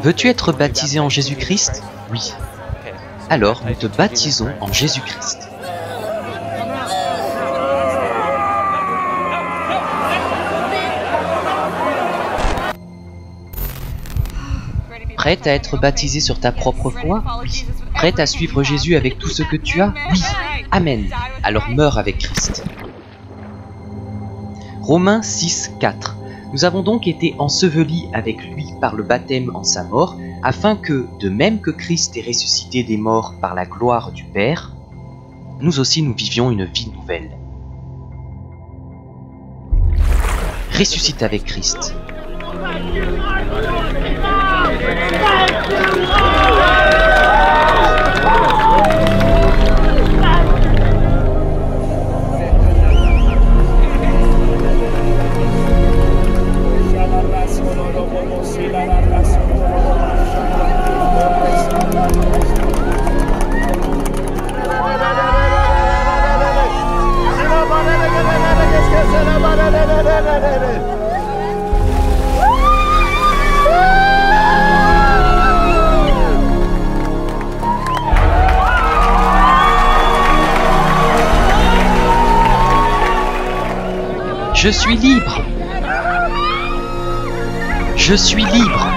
Veux-tu être baptisé en Jésus-Christ? Oui. Alors, nous te baptisons en Jésus-Christ. Prête à être baptisé sur ta propre foi? Oui. Prête à suivre Jésus avec tout ce que tu as? Oui. Amen. Alors meurs avec Christ. Romains 6, 4. Nous avons donc été ensevelis avec lui par le baptême en sa mort, afin que, de même que Christ est ressuscité des morts par la gloire du Père, nous aussi nous vivions une vie nouvelle. Ressuscite avec Christ. Je suis libre. Je suis libre.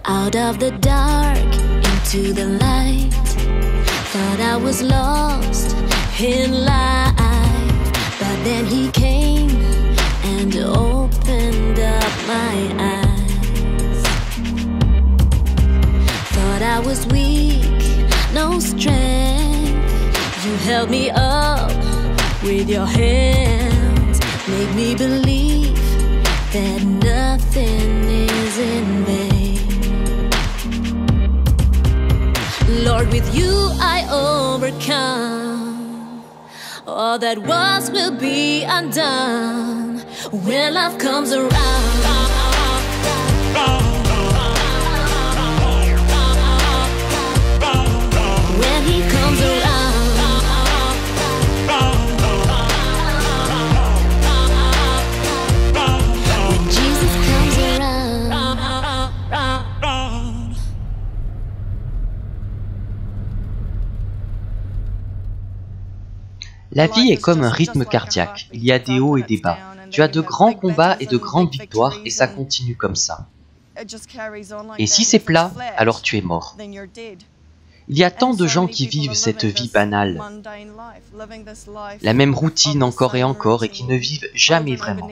Out of the dark into the light, thought I was lost in life, but then he came and opened up my eyes. Thought I was weak, no strength, you held me up with your hands, made me believe that nothing is in vain. Lord, with you I overcome. All that was will be undone when love comes around. When he comes around. When Jesus comes around. La vie est comme un rythme cardiaque, il y a des hauts et des bas. Tu as de grands combats et de grandes victoires et ça continue comme ça. Et si c'est plat, alors tu es mort. Il y a tant de gens qui vivent cette vie banale, la même routine encore et encore et qui ne vivent jamais vraiment.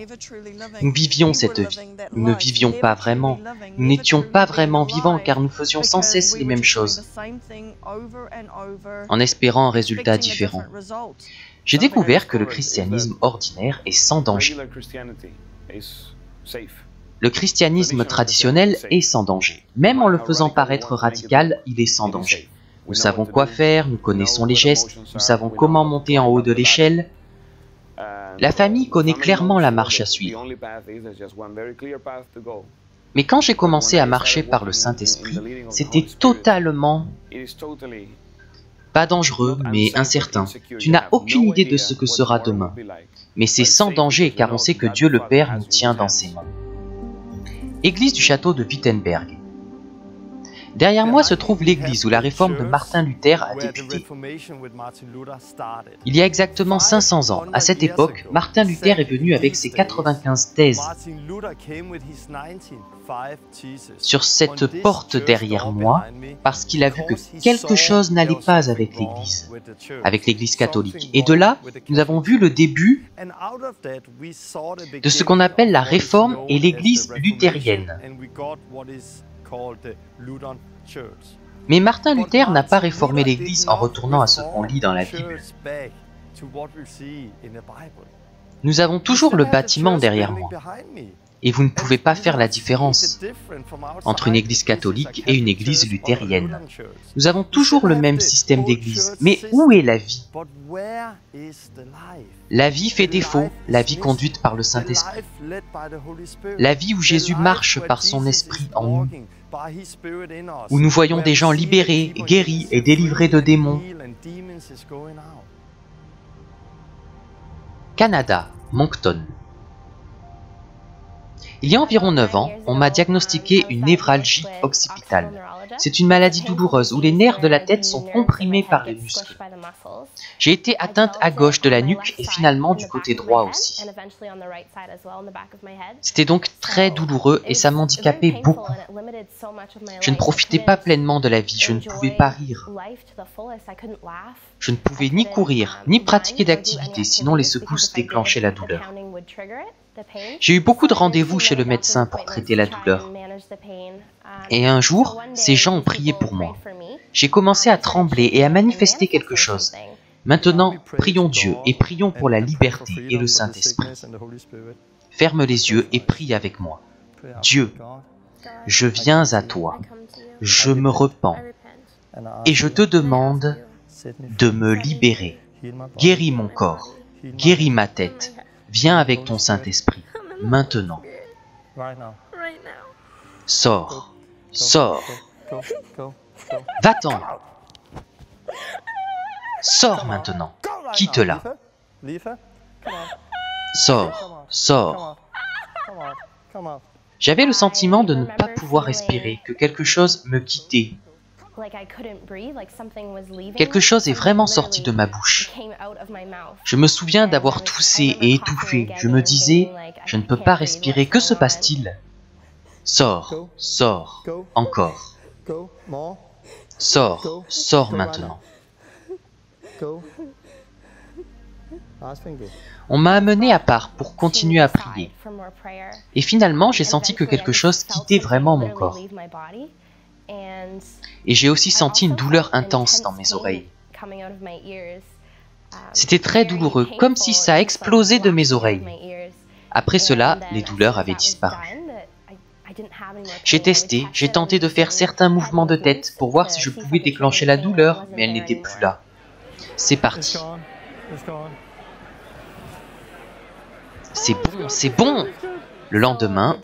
Nous vivions cette vie, nous ne vivions pas vraiment, nous n'étions pas vraiment vivants car nous faisions sans cesse les mêmes choses, en espérant un résultat différent. J'ai découvert que le christianisme ordinaire est sans danger. Le christianisme traditionnel est sans danger. Même en le faisant paraître radical, il est sans danger. Nous savons quoi faire, nous connaissons les gestes, nous savons comment monter en haut de l'échelle. La famille connaît clairement la marche à suivre. Mais quand j'ai commencé à marcher par le Saint-Esprit, c'était totalement pas dangereux, mais incertain. Tu n'as aucune idée de ce que sera demain. Mais c'est sans danger car on sait que Dieu le Père nous tient dans ses mains. Église du château de Wittenberg. Derrière moi se trouve l'église où la réforme de Martin Luther a débuté. Il y a exactement 500 ans, à cette époque, Martin Luther est venu avec ses 95 thèses. Sur cette porte derrière moi, parce qu'il a vu que quelque chose n'allait pas avec l'église catholique. Et de là, nous avons vu le début de ce qu'on appelle la réforme et l'église luthérienne. Mais Martin Luther n'a pas réformé l'Église en retournant à ce qu'on lit dans la Bible. Nous avons toujours le bâtiment derrière moi. Et vous ne pouvez pas faire la différence entre une église catholique et une église luthérienne. Nous avons toujours le même système d'église. Mais où est la vie? La vie fait défaut, la vie conduite par le Saint-Esprit. La vie où Jésus marche par son esprit en nous. Où nous voyons des gens libérés, guéris et délivrés de démons. Canada, Moncton. Il y a environ 9 ans, on m'a diagnostiqué une névralgie occipitale. C'est une maladie douloureuse où les nerfs de la tête sont comprimés par les muscles. J'ai été atteinte à gauche de la nuque et finalement du côté droit aussi. C'était donc très douloureux et ça m'handicapait beaucoup. Je ne profitais pas pleinement de la vie, je ne pouvais pas rire. Je ne pouvais ni courir, ni pratiquer d'activité, sinon les secousses déclenchaient la douleur. J'ai eu beaucoup de rendez-vous chez le médecin pour traiter la douleur. Et un jour, ces gens ont prié pour moi. J'ai commencé à trembler et à manifester quelque chose. Maintenant, prions Dieu et prions pour la liberté et le Saint-Esprit. Ferme les yeux et prie avec moi. Dieu, je viens à toi. Je me repens. Et je te demande de me libérer. Guéris mon corps. Guéris ma tête. Viens avec ton Saint-Esprit, maintenant. Sors, sors. Va-t'en. Sors maintenant. Quitte-la. Sors, sors. J'avais le sentiment de ne pas pouvoir respirer, que quelque chose me quittait. Quelque chose est vraiment sorti de ma bouche. Je me souviens d'avoir toussé et étouffé. Je me disais, je ne peux pas respirer. Que se passe-t-il? Sors, sors, encore. Sors, sors maintenant. On m'a amené à part pour continuer à prier. Et finalement, j'ai senti que quelque chose quittait vraiment mon corps. Et j'ai aussi senti une douleur intense dans mes oreilles. C'était très douloureux, comme si ça explosait de mes oreilles. Après cela, les douleurs avaient disparu. J'ai testé, j'ai tenté de faire certains mouvements de tête pour voir si je pouvais déclencher la douleur, mais elle n'était plus là. C'est parti. C'est bon, c'est bon! Le lendemain,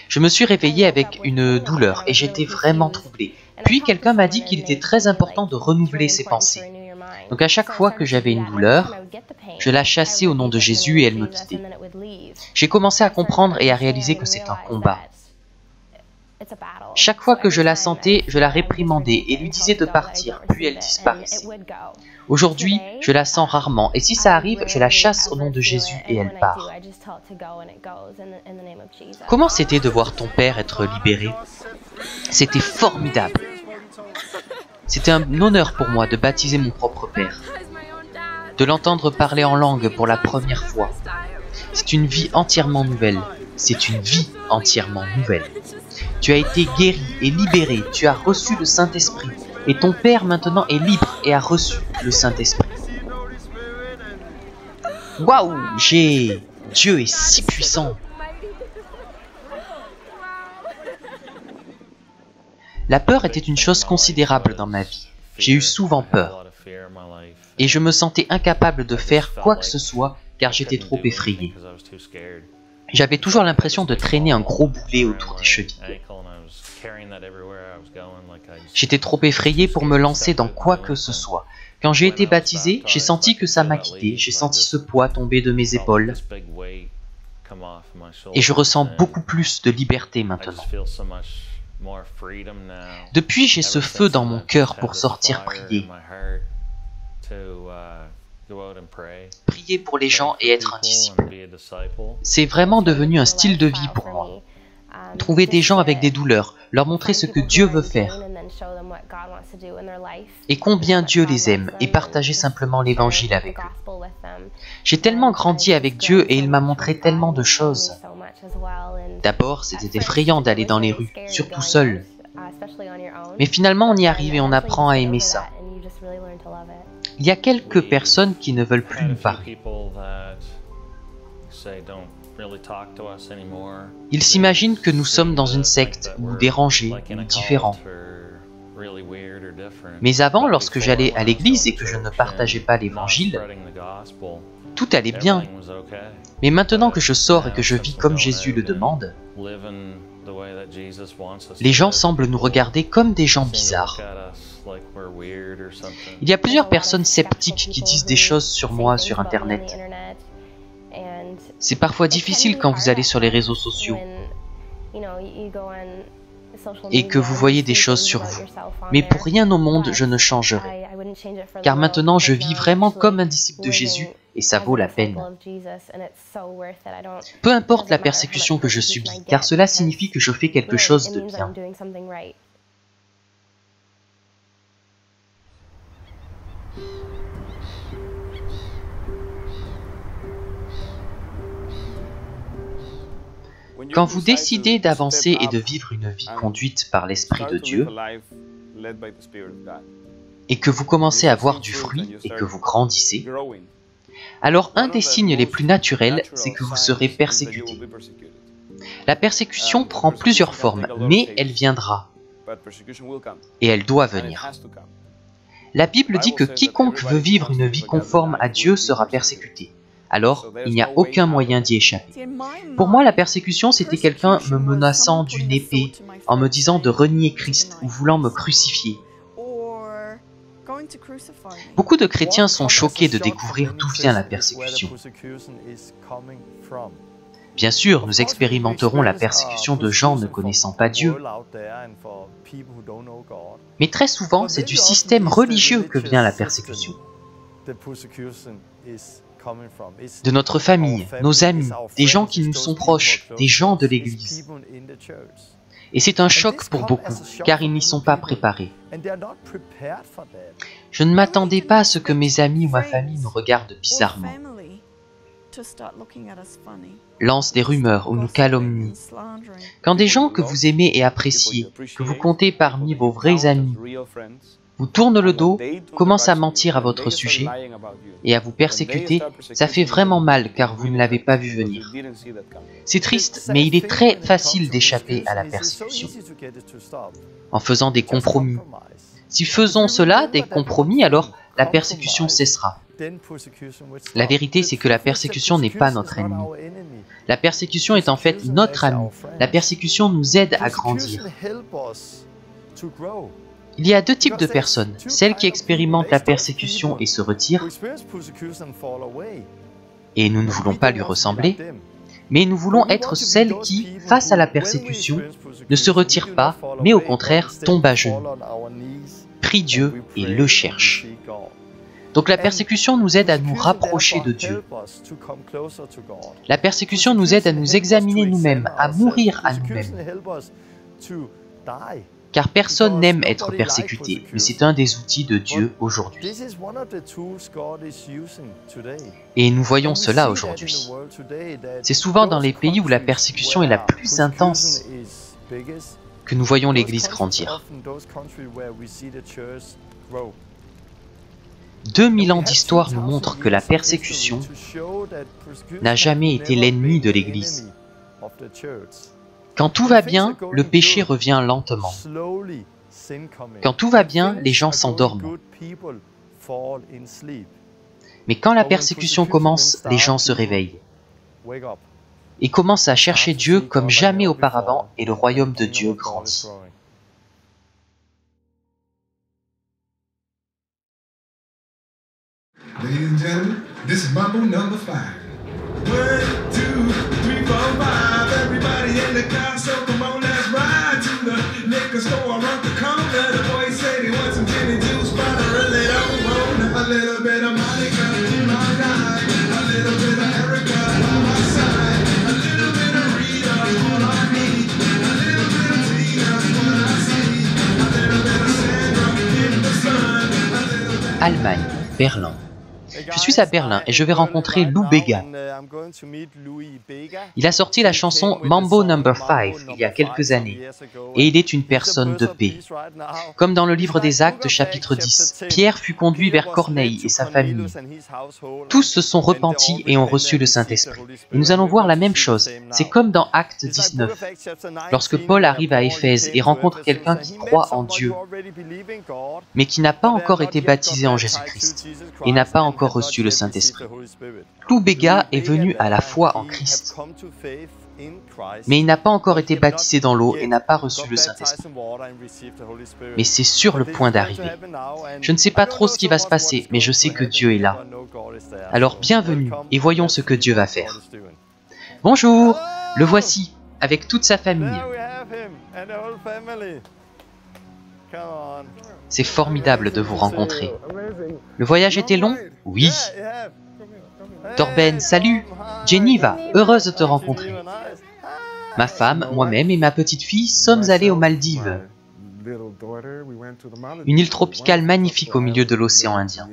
je me suis réveillée avec une douleur et j'étais vraiment troublée. Puis quelqu'un m'a dit qu'il était très important de renouveler ses pensées. Donc à chaque fois que j'avais une douleur, je la chassais au nom de Jésus et elle me quittait. J'ai commencé à comprendre et à réaliser que c'est un combat. Chaque fois que je la sentais, je la réprimandais et lui disais de partir, puis elle disparaissait. Aujourd'hui, je la sens rarement, et si ça arrive, je la chasse au nom de Jésus et elle part. Comment c'était de voir ton père être libéré? C'était formidable. C'était un honneur pour moi de baptiser mon propre père, de l'entendre parler en langue pour la première fois. C'est une vie entièrement nouvelle. C'est une vie entièrement nouvelle. Tu as été guéri et libéré, tu as reçu le Saint-Esprit, et ton Père maintenant est libre et a reçu le Saint-Esprit. Waouh, Dieu est si puissant. La peur était une chose considérable dans ma vie. J'ai eu souvent peur. Et je me sentais incapable de faire quoi que ce soit car j'étais trop effrayé. J'avais toujours l'impression de traîner un gros boulet autour des chevilles. J'étais trop effrayé pour me lancer dans quoi que ce soit. Quand j'ai été baptisé, j'ai senti que ça m'a quitté, j'ai senti ce poids tomber de mes épaules. Et je ressens beaucoup plus de liberté maintenant. Depuis, j'ai ce feu dans mon cœur pour sortir prier. Prier pour les gens et être un disciple. C'est vraiment devenu un style de vie pour moi. Trouver des gens avec des douleurs, leur montrer ce que Dieu veut faire et combien Dieu les aime et partager simplement l'évangile avec eux. J'ai tellement grandi avec Dieu et il m'a montré tellement de choses. D'abord, c'était effrayant d'aller dans les rues, surtout seul. Mais finalement, on y arrive et on apprend à aimer ça. Il y a quelques personnes qui ne veulent plus nous parler. Ils s'imaginent que nous sommes dans une secte, ou dérangés, ou différents. Mais avant, lorsque j'allais à l'église et que je ne partageais pas l'évangile, tout allait bien. Mais maintenant que je sors et que je vis comme Jésus le demande, les gens semblent nous regarder comme des gens bizarres. Il y a plusieurs personnes sceptiques qui disent des choses sur moi sur Internet. C'est parfois difficile quand vous allez sur les réseaux sociaux et que vous voyez des choses sur vous. Mais pour rien au monde, je ne changerai. Car maintenant, je vis vraiment comme un disciple de Jésus et ça vaut la peine. Peu importe la persécution que je subis, car cela signifie que je fais quelque chose de bien. Quand vous décidez d'avancer et de vivre une vie conduite par l'Esprit de Dieu, et que vous commencez à voir du fruit et que vous grandissez, alors un des signes les plus naturels, c'est que vous serez persécuté. La persécution prend plusieurs formes, mais elle viendra. Et elle doit venir. La Bible dit que quiconque veut vivre une vie conforme à Dieu sera persécuté. Alors, il n'y a aucun moyen d'y échapper. Pour moi, la persécution, c'était quelqu'un me menaçant d'une épée, en me disant de renier Christ ou voulant me crucifier. Beaucoup de chrétiens sont choqués de découvrir d'où vient la persécution. Bien sûr, nous expérimenterons la persécution de gens ne connaissant pas Dieu. Mais très souvent, c'est du système religieux que vient la persécution. De notre famille, nos amis, des gens qui nous sont proches, des gens de l'Église. Et c'est un choc pour beaucoup, car ils n'y sont pas préparés. Je ne m'attendais pas à ce que mes amis ou ma famille nous regardent bizarrement, lancent des rumeurs ou nous calomnient. Quand des gens que vous aimez et appréciez, que vous comptez parmi vos vrais amis, vous tournent le dos, commencent à mentir à votre sujet et à vous persécuter, ça fait vraiment mal car vous ne l'avez pas vu venir. C'est triste, mais il est très facile d'échapper à la persécution en faisant des compromis. Si faisons cela, des compromis, alors la persécution cessera. La vérité, c'est que la persécution n'est pas notre ennemi. La persécution est en fait notre ami. La persécution nous aide à grandir. Il y a deux types de personnes, celles qui expérimentent la persécution et se retirent, et nous ne voulons pas lui ressembler, mais nous voulons être celles qui, face à la persécution, ne se retirent pas, mais au contraire tombent à genoux, prient Dieu et le cherchent. Donc la persécution nous aide à nous rapprocher de Dieu. La persécution nous aide à nous examiner nous-mêmes, à mourir à nous-mêmes. Car personne n'aime être persécuté, mais c'est un des outils de Dieu aujourd'hui. Et nous voyons cela aujourd'hui. C'est souvent dans les pays où la persécution est la plus intense que nous voyons l'Église grandir. 2000 ans d'histoire nous montrent que la persécution n'a jamais été l'ennemi de l'Église. Quand tout va bien, le péché revient lentement. Quand tout va bien, les gens s'endorment. Mais quand la persécution commence, les gens se réveillent et commencent à chercher Dieu comme jamais auparavant et le royaume de Dieu grandit. Ladies and gentlemen, this is Mambo number 5. 1, 2, 3, 4, 5. Everybody in the car, so come on, let's ride to the liquor store around the corner. The boys say they want some gin and juice, but I really don't want a little bit of Monica in my life, a little bit of Erica by my side, a little bit of Rita, all I need, a little bit of Tina's what I see, a little bit of Sandra in the sun, a little bit. Allemagne, Berlin. Je suis à Berlin et je vais rencontrer Lou Bega. Il a sorti la chanson Mambo No. 5 il y a quelques années, et il est une personne de paix. Comme dans le livre des Actes, chapitre 10, Pierre fut conduit vers Corneille et sa famille. Tous se sont repentis et ont reçu le Saint-Esprit. Et nous allons voir la même chose. C'est comme dans Actes 19, lorsque Paul arrive à Éphèse et rencontre quelqu'un qui croit en Dieu, mais qui n'a pas encore été baptisé en Jésus-Christ et n'a pas encore reçu le Saint-Esprit. Lou Bega est venu à la foi en Christ, mais il n'a pas encore été baptisé dans l'eau et n'a pas reçu le Saint-Esprit. Mais c'est sur le point d'arriver. Je ne sais pas trop ce qui va se passer, mais je sais que Dieu est là. Alors bienvenue et voyons ce que Dieu va faire. Bonjour, le voici, avec toute sa famille. C'est formidable de vous rencontrer. Le voyage était long? Oui. Torben, salut. Jenniva, heureuse de te rencontrer. Ma femme, moi-même et ma petite fille sommes allés aux Maldives. Une île tropicale magnifique au milieu de l'océan Indien.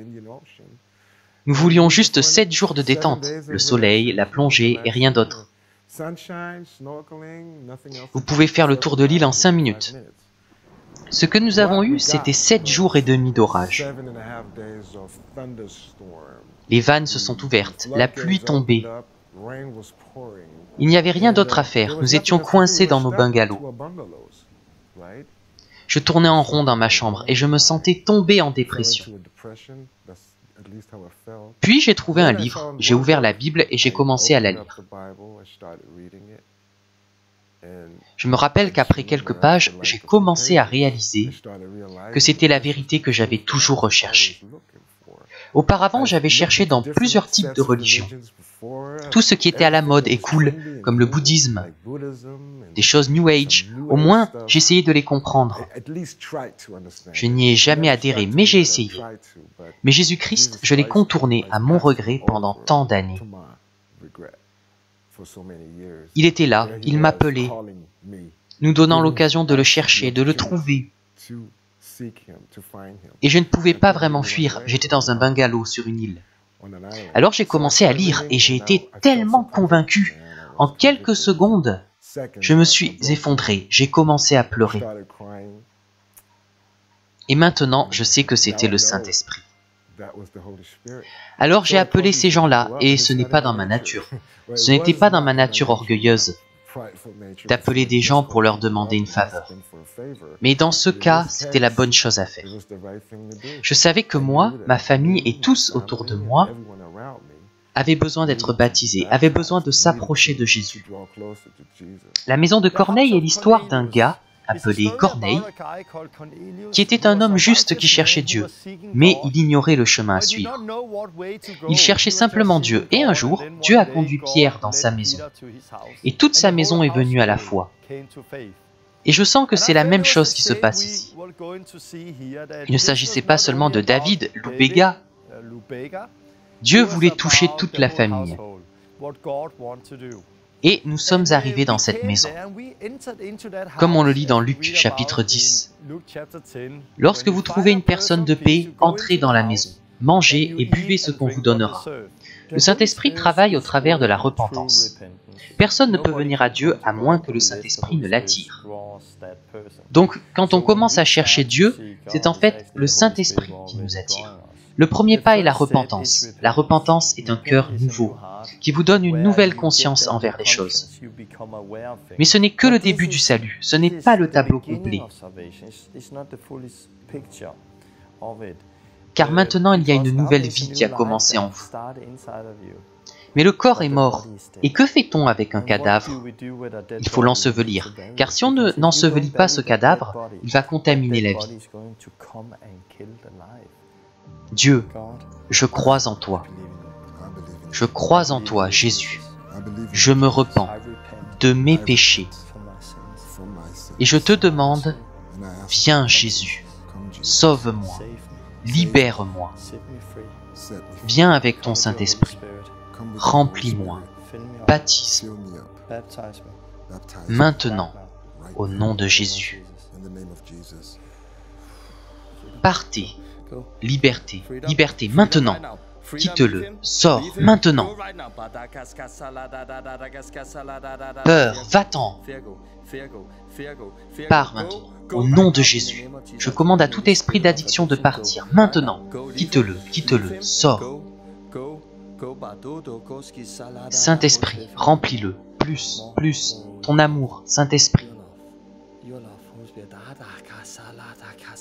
Nous voulions juste 7 jours de détente, le soleil, la plongée et rien d'autre. Vous pouvez faire le tour de l'île en 5 minutes. Ce que nous avons eu, c'était 7 jours et demi d'orage. Les vannes se sont ouvertes, la pluie tombait. Il n'y avait rien d'autre à faire, nous étions coincés dans nos bungalows. Je tournais en rond dans ma chambre et je me sentais tomber en dépression. Puis j'ai trouvé un livre, j'ai ouvert la Bible et j'ai commencé à la lire. Je me rappelle qu'après quelques pages, j'ai commencé à réaliser que c'était la vérité que j'avais toujours recherchée. Auparavant, j'avais cherché dans plusieurs types de religions. Tout ce qui était à la mode et cool, comme le bouddhisme, des choses New Age, au moins j'essayais de les comprendre. Je n'y ai jamais adhéré, mais j'ai essayé. Mais Jésus-Christ, je l'ai contourné à mon regret pendant tant d'années. Il était là, il m'appelait, nous donnant l'occasion de le chercher, de le trouver. Et je ne pouvais pas vraiment fuir, j'étais dans un bungalow sur une île. Alors j'ai commencé à lire et j'ai été tellement convaincu. En quelques secondes, je me suis effondré, j'ai commencé à pleurer. Et maintenant, je sais que c'était le Saint-Esprit. Alors j'ai appelé ces gens-là, et ce n'est pas dans ma nature. Ce n'était pas dans ma nature orgueilleuse d'appeler des gens pour leur demander une faveur. Mais dans ce cas, c'était la bonne chose à faire. Je savais que moi, ma famille et tous autour de moi avaient besoin d'être baptisés, avaient besoin de s'approcher de Jésus. La maison de Corneille est l'histoire d'un gars appelé Corneille, qui était un homme juste qui cherchait Dieu, mais il ignorait le chemin à suivre. Il cherchait simplement Dieu, et un jour, Dieu a conduit Pierre dans sa maison. Et toute sa maison est venue à la foi. Et je sens que c'est la même chose qui se passe ici. Il ne s'agissait pas seulement de David, Lou Bega. Dieu voulait toucher toute la famille. Et nous sommes arrivés dans cette maison. Comme on le lit dans Luc chapitre 10. Lorsque vous trouvez une personne de paix, entrez dans la maison, mangez et buvez ce qu'on vous donnera. Le Saint-Esprit travaille au travers de la repentance. Personne ne peut venir à Dieu à moins que le Saint-Esprit ne l'attire. Donc, quand on commence à chercher Dieu, c'est en fait le Saint-Esprit qui nous attire. Le premier pas est la repentance. La repentance est un cœur nouveau, qui vous donne une nouvelle conscience envers les choses. Mais ce n'est que le début du salut, ce n'est pas le tableau complet. Car maintenant il y a une nouvelle vie qui a commencé en vous. Mais le corps est mort, et que fait-on avec un cadavre? Il faut l'ensevelir, car si on n'ensevelit pas ce cadavre, il va contaminer la vie. Dieu, je crois en toi. Je crois en toi, Jésus. Je me repens de mes péchés. Et je te demande, viens Jésus, sauve-moi, libère-moi. Viens avec ton Saint-Esprit, remplis-moi, baptise-moi. Maintenant, au nom de Jésus. Partez. Liberté, liberté, maintenant. quitte-le, sors, maintenant. Peur, va-t'en. Pars maintenant, au nom de Jésus. Je commande à tout esprit d'addiction de partir, maintenant. Quitte-le, quitte-le, sors. Saint-Esprit, remplis-le, plus, plus, ton amour, Saint-Esprit.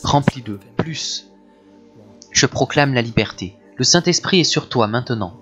Remplis-le, plus. Je proclame la liberté. Le Saint-Esprit est sur toi maintenant.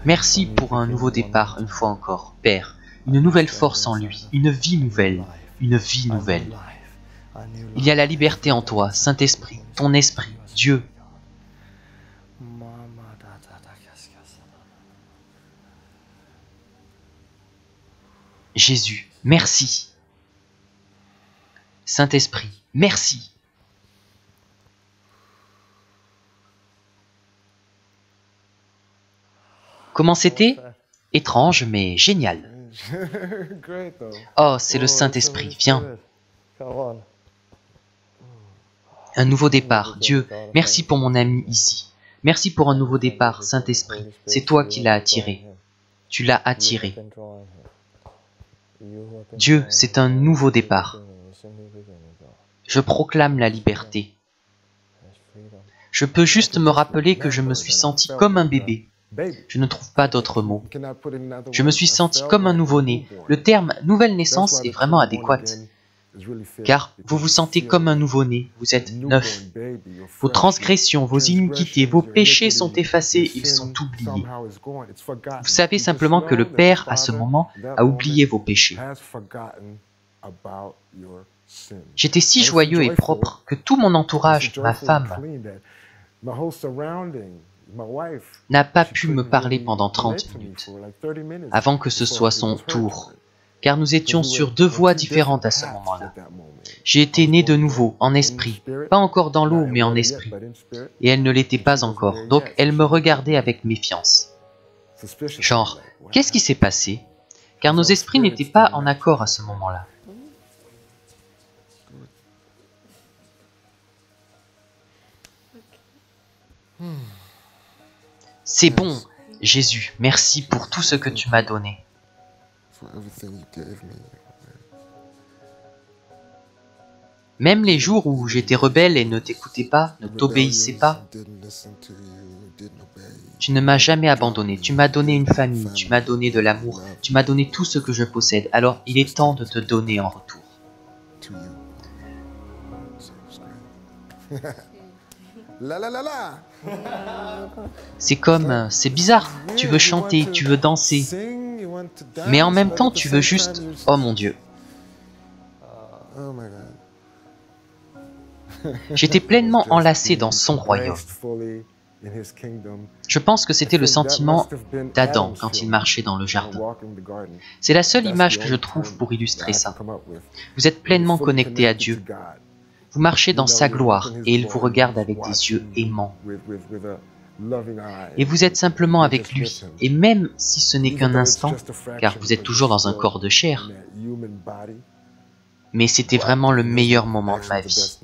Merci pour un nouveau départ, une fois encore, Père, une nouvelle force en lui, une vie nouvelle, une vie nouvelle. Il y a la liberté en toi, Saint-Esprit, ton esprit, Dieu. Jésus, merci. Saint-Esprit, merci. Comment c'était? Étrange, mais génial. Oh, c'est le Saint-Esprit, viens. Un nouveau départ, Dieu, merci pour mon ami ici. Merci pour un nouveau départ, Saint-Esprit. C'est toi qui l'as attiré. Tu l'as attiré. Dieu, c'est un nouveau départ. Je proclame la liberté. Je peux juste me rappeler que je me suis senti comme un bébé. Je ne trouve pas d'autres mots. Je me suis senti comme un nouveau-né. Le terme « nouvelle naissance » est vraiment adéquat. Car vous vous sentez comme un nouveau-né, vous êtes neuf. Vos transgressions, vos iniquités, vos péchés sont effacés, ils sont oubliés. Vous savez simplement que le Père, à ce moment, a oublié vos péchés. J'étais si joyeux et propre que tout mon entourage, ma femme, n'a pas pu me parler pendant 30 minutes, avant que ce soit son tour, car nous étions sur deux voies différentes à ce moment-là. J'ai été né de nouveau, en esprit, pas encore dans l'eau, mais en esprit, et elle ne l'était pas encore, donc elle me regardait avec méfiance. Genre, qu'est-ce qui s'est passé? Car nos esprits n'étaient pas en accord à ce moment-là. C'est bon, Jésus, merci pour tout ce que tu m'as donné. Même les jours où j'étais rebelle et ne t'écoutais pas, ne t'obéissais pas, tu ne m'as jamais abandonné. Tu m'as donné une famille, tu m'as donné de l'amour, tu m'as donné tout ce que je possède. Alors il est temps de te donner en retour. C'est comme, c'est bizarre, tu veux chanter, tu veux danser, mais en même temps tu veux juste, oh mon Dieu. J'étais pleinement enlacé dans son royaume. Je pense que c'était le sentiment d'Adam quand il marchait dans le jardin. C'est la seule image que je trouve pour illustrer ça. Vous êtes pleinement connecté à Dieu. Vous marchez dans sa gloire et il vous regarde avec des yeux aimants. Et vous êtes simplement avec lui. Et même si ce n'est qu'un instant, car vous êtes toujours dans un corps de chair, mais c'était vraiment le meilleur moment de ma vie.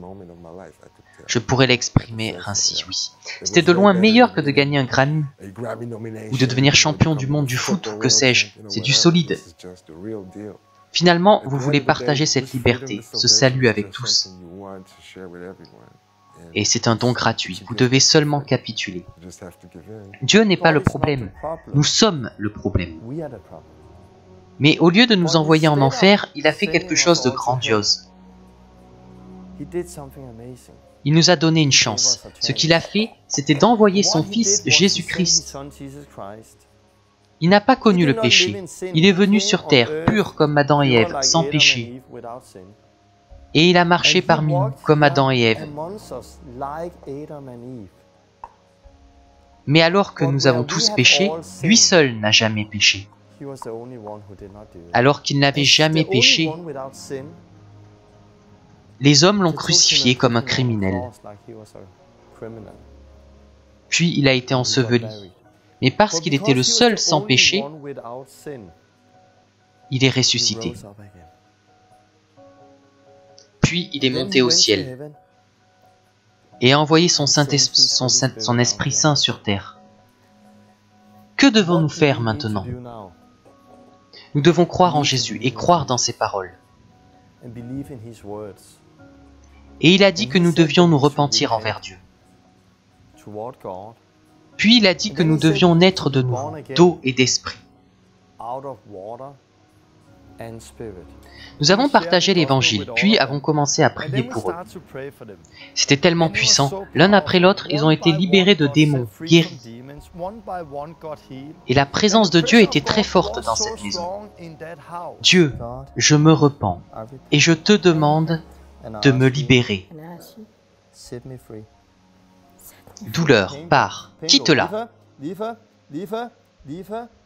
Je pourrais l'exprimer ainsi, oui. C'était de loin meilleur que de gagner un Grammy, ou de devenir champion du monde du foot, ou que sais-je. C'est du solide. Finalement, vous voulez partager cette liberté, ce salut avec tous. Et c'est un don gratuit, vous devez seulement capituler. Dieu n'est pas le problème, nous sommes le problème. Mais au lieu de nous envoyer en enfer, il a fait quelque chose de grandiose. Il nous a donné une chance. Ce qu'il a fait, c'était d'envoyer son Fils Jésus-Christ. Il n'a pas connu le péché. Il est venu sur terre, pur comme Adam et Ève, sans péché. Et il a marché parmi nous, comme Adam et Ève. Mais alors que nous avons tous péché, lui seul n'a jamais péché. Alors qu'il n'avait jamais péché, les hommes l'ont crucifié comme un criminel. Puis il a été enseveli. Mais parce qu'il était le seul sans péché, il est ressuscité. Puis il est monté au ciel et a envoyé son Esprit Saint sur terre. Que devons-nous faire maintenant? Nous devons croire en Jésus et croire dans ses paroles. Et il a dit que nous devions nous repentir envers Dieu. Puis il a dit que nous devions naître de nouveau, d'eau et d'esprit. Nous avons partagé l'évangile, puis avons commencé à prier pour eux. C'était tellement puissant, l'un après l'autre, ils ont été libérés de démons, guéris. Et la présence de Dieu était très forte dans cette maison. Dieu, je me repens, et je te demande de me libérer. Douleur, pars, quitte-la.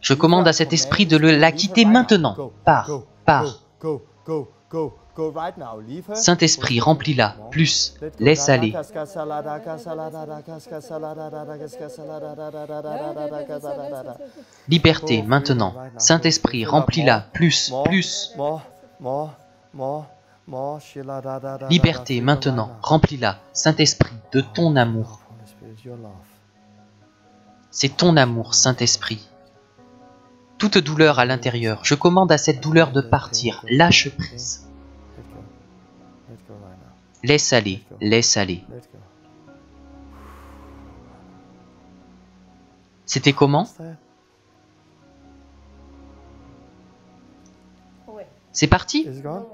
Je commande à cet esprit de la quitter maintenant. Pars, pars. Saint-Esprit, remplis-la, plus, laisse aller. Liberté, maintenant. Saint-Esprit, remplis-la, plus, plus. Liberté, maintenant, remplis-la, Saint-Esprit, de ton amour. C'est ton amour, Saint-Esprit. Toute douleur à l'intérieur, je commande à cette douleur de partir. Lâche prise. Laisse aller, laisse aller. C'était comment? C'est parti?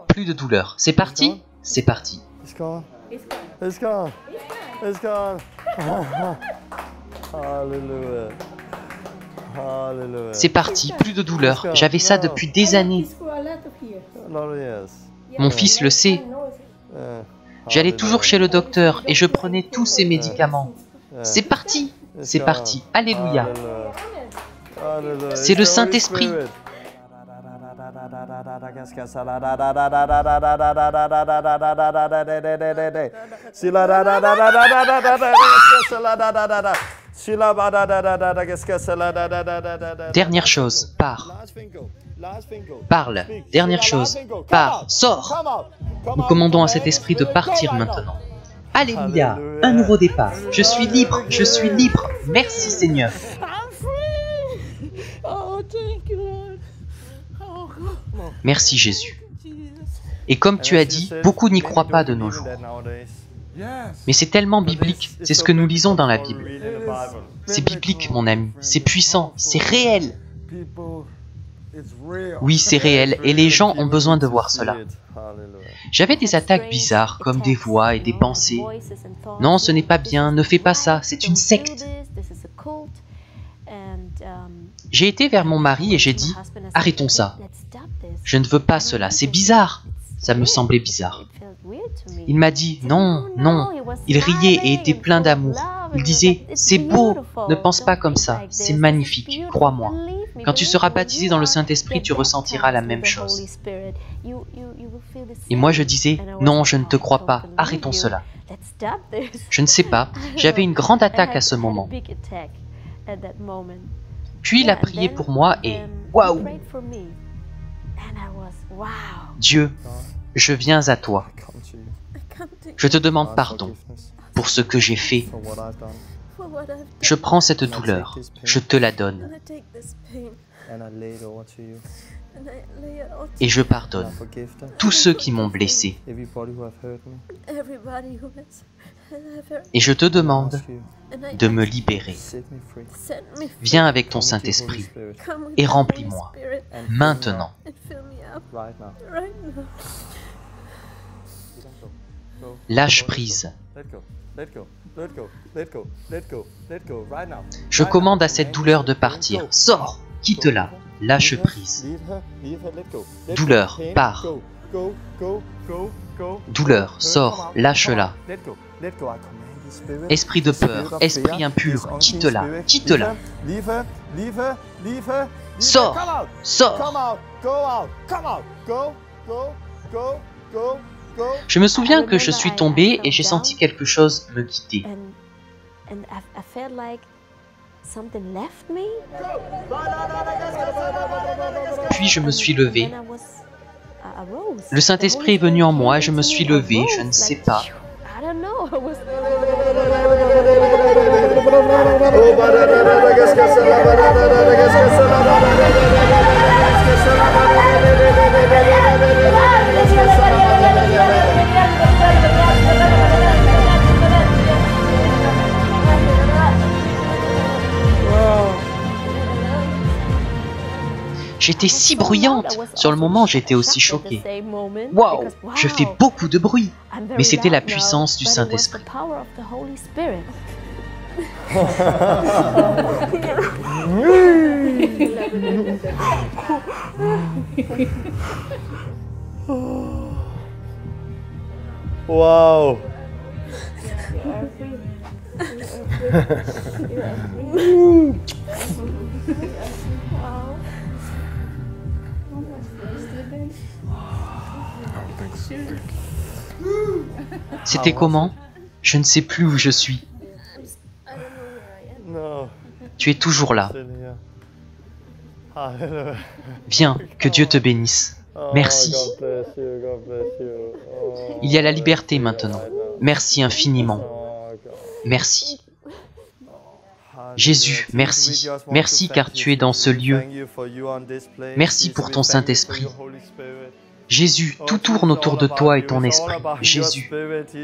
Plus de douleur. C'est parti? C'est parti. C'est parti, plus de douleur. J'avais ça depuis des années. Mon fils le sait. J'allais toujours chez le docteur et je prenais tous ces médicaments. C'est parti, c'est parti. Alléluia. C'est le Saint-Esprit. Dernière chose, pars. Parle. Dernière chose, pars. Sors. Nous commandons à cet esprit de partir maintenant. Alléluia. Un nouveau départ. Je suis libre. Je suis libre. Merci Seigneur. Merci Jésus. Et comme tu as dit, beaucoup n'y croient pas de nos jours. Mais c'est tellement biblique, c'est ce que nous lisons dans la Bible. C'est biblique, mon ami, c'est puissant, c'est réel. Oui, c'est réel, et les gens ont besoin de voir cela. J'avais des attaques bizarres, comme des voix et des pensées. Non, ce n'est pas bien, ne fais pas ça, c'est une secte. J'ai été vers mon mari et j'ai dit, arrêtons ça. Je ne veux pas cela, c'est bizarre. Ça me semblait bizarre. Il m'a dit, non, non. Il riait et était plein d'amour. Il disait, c'est beau, ne pense pas comme ça, c'est magnifique, crois-moi. Quand tu seras baptisé dans le Saint-Esprit, tu ressentiras la même chose. Et moi je disais, non, je ne te crois pas, arrêtons cela. Je ne sais pas, j'avais une grande attaque à ce moment. Puis il a prié pour moi et waouh! Dieu, je viens à toi. Je te demande pardon pour ce que j'ai fait. Je prends cette douleur, je te la donne. Et je pardonne tous ceux qui m'ont blessé. Et je te demande de me libérer. Viens avec ton Saint-Esprit et remplis-moi maintenant. Lâche prise. Je commande à cette douleur de partir. Sors! quitte-la, lâche prise. Douleur, pars. Douleur, sors, lâche-la. Esprit de peur, esprit impur, quitte-la, quitte-la. Sors, sors. Je me souviens que je suis tombé et j'ai senti quelque chose me quitter. Puis je me suis levé. Le Saint-Esprit est venu en moi et je me suis levé, je ne sais pas. J'étais si bruyante. Sur le moment, j'étais aussi choquée. Waouh, je fais beaucoup de bruit. Mais c'était la puissance du Saint-Esprit. Wow. C'était comment? Je ne sais plus où je suis. Tu es toujours là. Viens, que Dieu te bénisse. Merci. Il y a la liberté maintenant. Merci infiniment. Merci. Jésus, merci. Merci car tu es dans ce lieu. Merci pour ton Saint-Esprit. Jésus, tout tourne autour de toi et ton esprit. Jésus,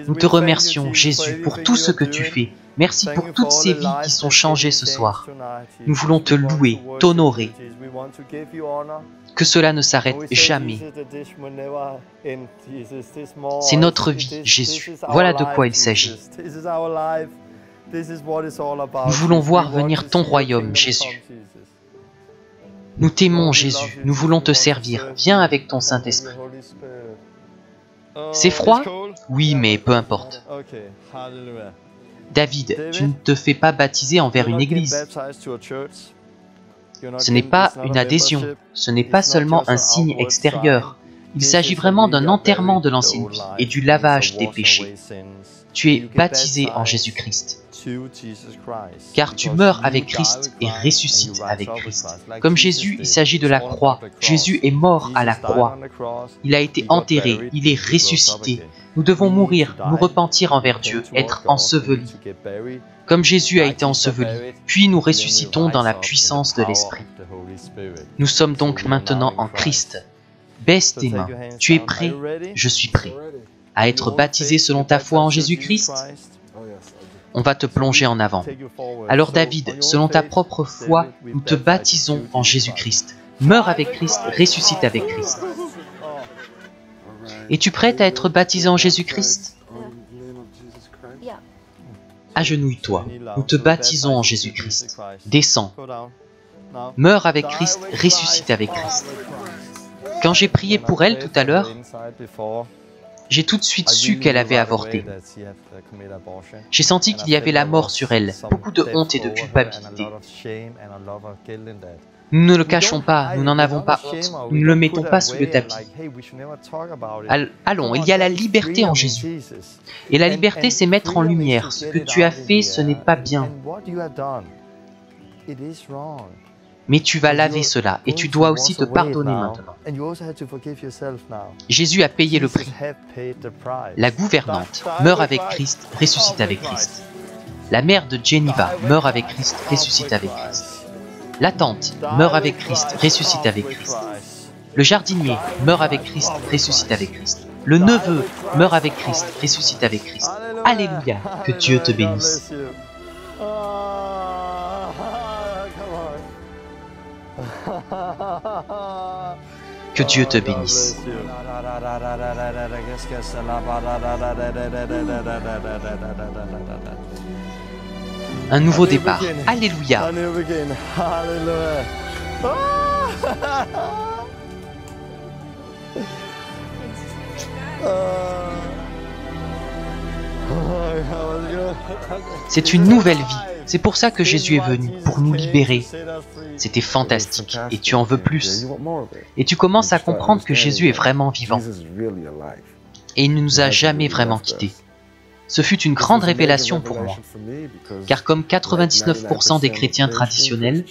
nous te remercions, Jésus, pour tout ce que tu fais. Merci pour toutes ces vies qui sont changées ce soir. Nous voulons te louer, t'honorer. Que cela ne s'arrête jamais. C'est notre vie, Jésus. Voilà de quoi il s'agit. Nous voulons voir venir ton royaume, Jésus. Nous t'aimons, Jésus. Nous voulons te servir. Viens avec ton Saint-Esprit. C'est froid? Oui, mais peu importe. David, tu ne te fais pas baptiser envers une église. Ce n'est pas une adhésion. Ce n'est pas seulement un signe extérieur. Il s'agit vraiment d'un enterrement de l'ancienne vie et du lavage des péchés. Tu es baptisé en Jésus-Christ. Car tu meurs avec Christ et ressuscites avec Christ. Comme Jésus, il s'agit de la croix. Jésus est mort à la croix. Il a été enterré, il est ressuscité. Nous devons mourir, nous repentir envers Dieu, être ensevelis. Comme Jésus a été enseveli, puis nous ressuscitons dans la puissance de l'Esprit. Nous sommes donc maintenant en Christ. Baisse tes mains. Tu es prêt? Je suis prêt. À être baptisé selon ta foi en Jésus-Christ? On va te plonger en avant. Alors David, selon ta propre foi, nous te baptisons en Jésus-Christ. Meurs avec Christ, ressuscite avec Christ. Es-tu prête à être baptisé en Jésus-Christ? Agenouille-toi, nous te baptisons en Jésus-Christ. Descends. Meurs avec Christ, ressuscite avec Christ. Quand j'ai prié pour elle tout à l'heure, j'ai tout de suite su qu'elle avait avorté. J'ai senti qu'il y avait la mort sur elle, beaucoup de honte et de culpabilité. Nous ne le cachons pas, nous n'en avons pas honte, nous ne le mettons pas sous le tapis. Allons, il y a la liberté en Jésus. Et la liberté, c'est mettre en lumière. Ce que tu as fait, ce n'est pas bien. Mais tu vas laver cela, et tu dois aussi te pardonner maintenant. Jésus a payé le prix. La gouvernante meurt avec Christ, ressuscite avec Christ. La mère de Geneva meurt avec Christ, ressuscite avec Christ. La tante meurt avec Christ, ressuscite avec Christ. Le jardinier meurt avec Christ, ressuscite avec Christ. Le neveu meurt avec Christ, ressuscite avec Christ. Alléluia, que Dieu te bénisse. Que Dieu te bénisse. Un nouveau départ. Alléluia. C'est une nouvelle vie. C'est pour ça que Jésus est venu, pour nous libérer. C'était fantastique, et tu en veux plus. Et tu commences à comprendre que Jésus est vraiment vivant. Et il ne nous a jamais vraiment quittés. Ce fut une grande révélation pour moi, car comme 99% des chrétiens traditionnels,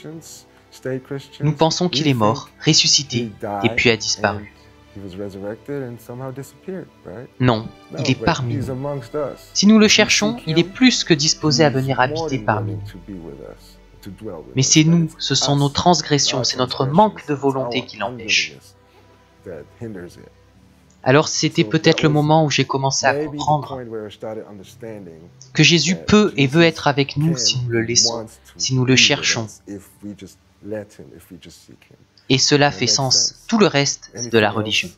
nous pensons qu'il est mort, ressuscité, et puis a disparu. Non, il est parmi nous. Si nous le cherchons, il est plus que disposé à venir habiter parmi nous. Mais c'est nous, ce sont nos transgressions, c'est notre manque de volonté qui l'empêche. Alors c'était peut-être le moment où j'ai commencé à comprendre que Jésus peut et veut être avec nous si nous le laissons, si nous le cherchons. Et cela fait sens. Tout le reste, c'est de la religion.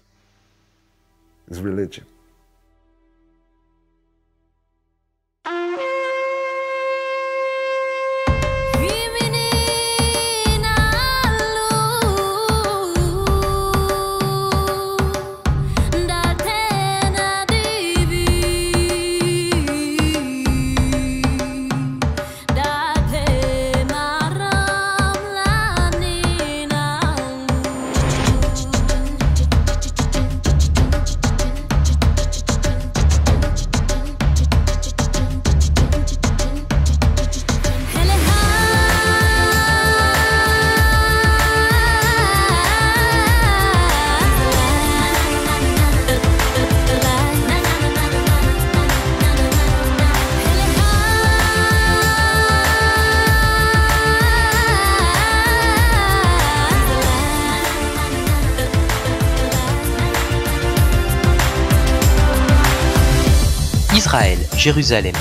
Israël, Jérusalem.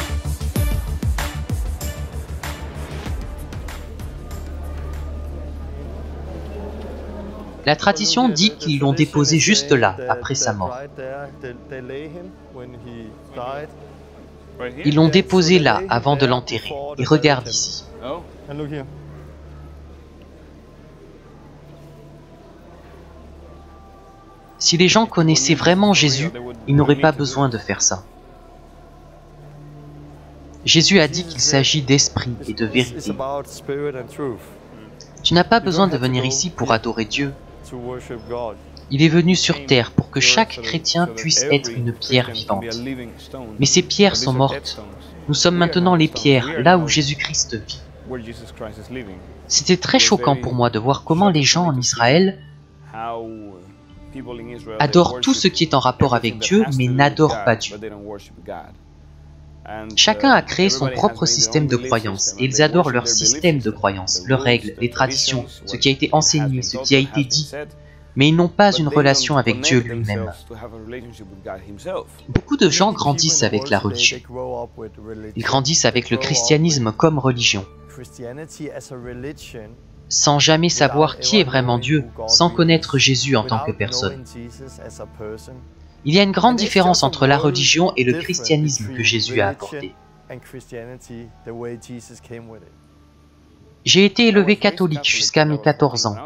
La tradition dit qu'ils l'ont déposé juste là, après sa mort. Ils l'ont déposé là, avant de l'enterrer. Et regarde ici. Si les gens connaissaient vraiment Jésus, ils n'auraient pas besoin de faire ça. Jésus a dit qu'il s'agit d'esprit et de vérité. Tu n'as pas besoin de venir ici pour adorer Dieu. Il est venu sur terre pour que chaque chrétien puisse être une pierre vivante. Mais ces pierres sont mortes. Nous sommes maintenant les pierres, là où Jésus-Christ vit. C'était très choquant pour moi de voir comment les gens en Israël adorent tout ce qui est en rapport avec Dieu, mais n'adorent pas Dieu. Chacun a créé son propre système de croyance, et ils adorent leur système de croyance, leurs règles, les traditions, ce qui a été enseigné, ce qui a été dit, mais ils n'ont pas une relation avec Dieu lui-même. Beaucoup de gens grandissent avec la religion. Ils grandissent avec le christianisme comme religion, sans jamais savoir qui est vraiment Dieu, sans connaître Jésus en tant que personne. Il y a une grande différence entre la religion et le christianisme que Jésus a apporté. J'ai été élevé catholique jusqu'à mes 14 ans.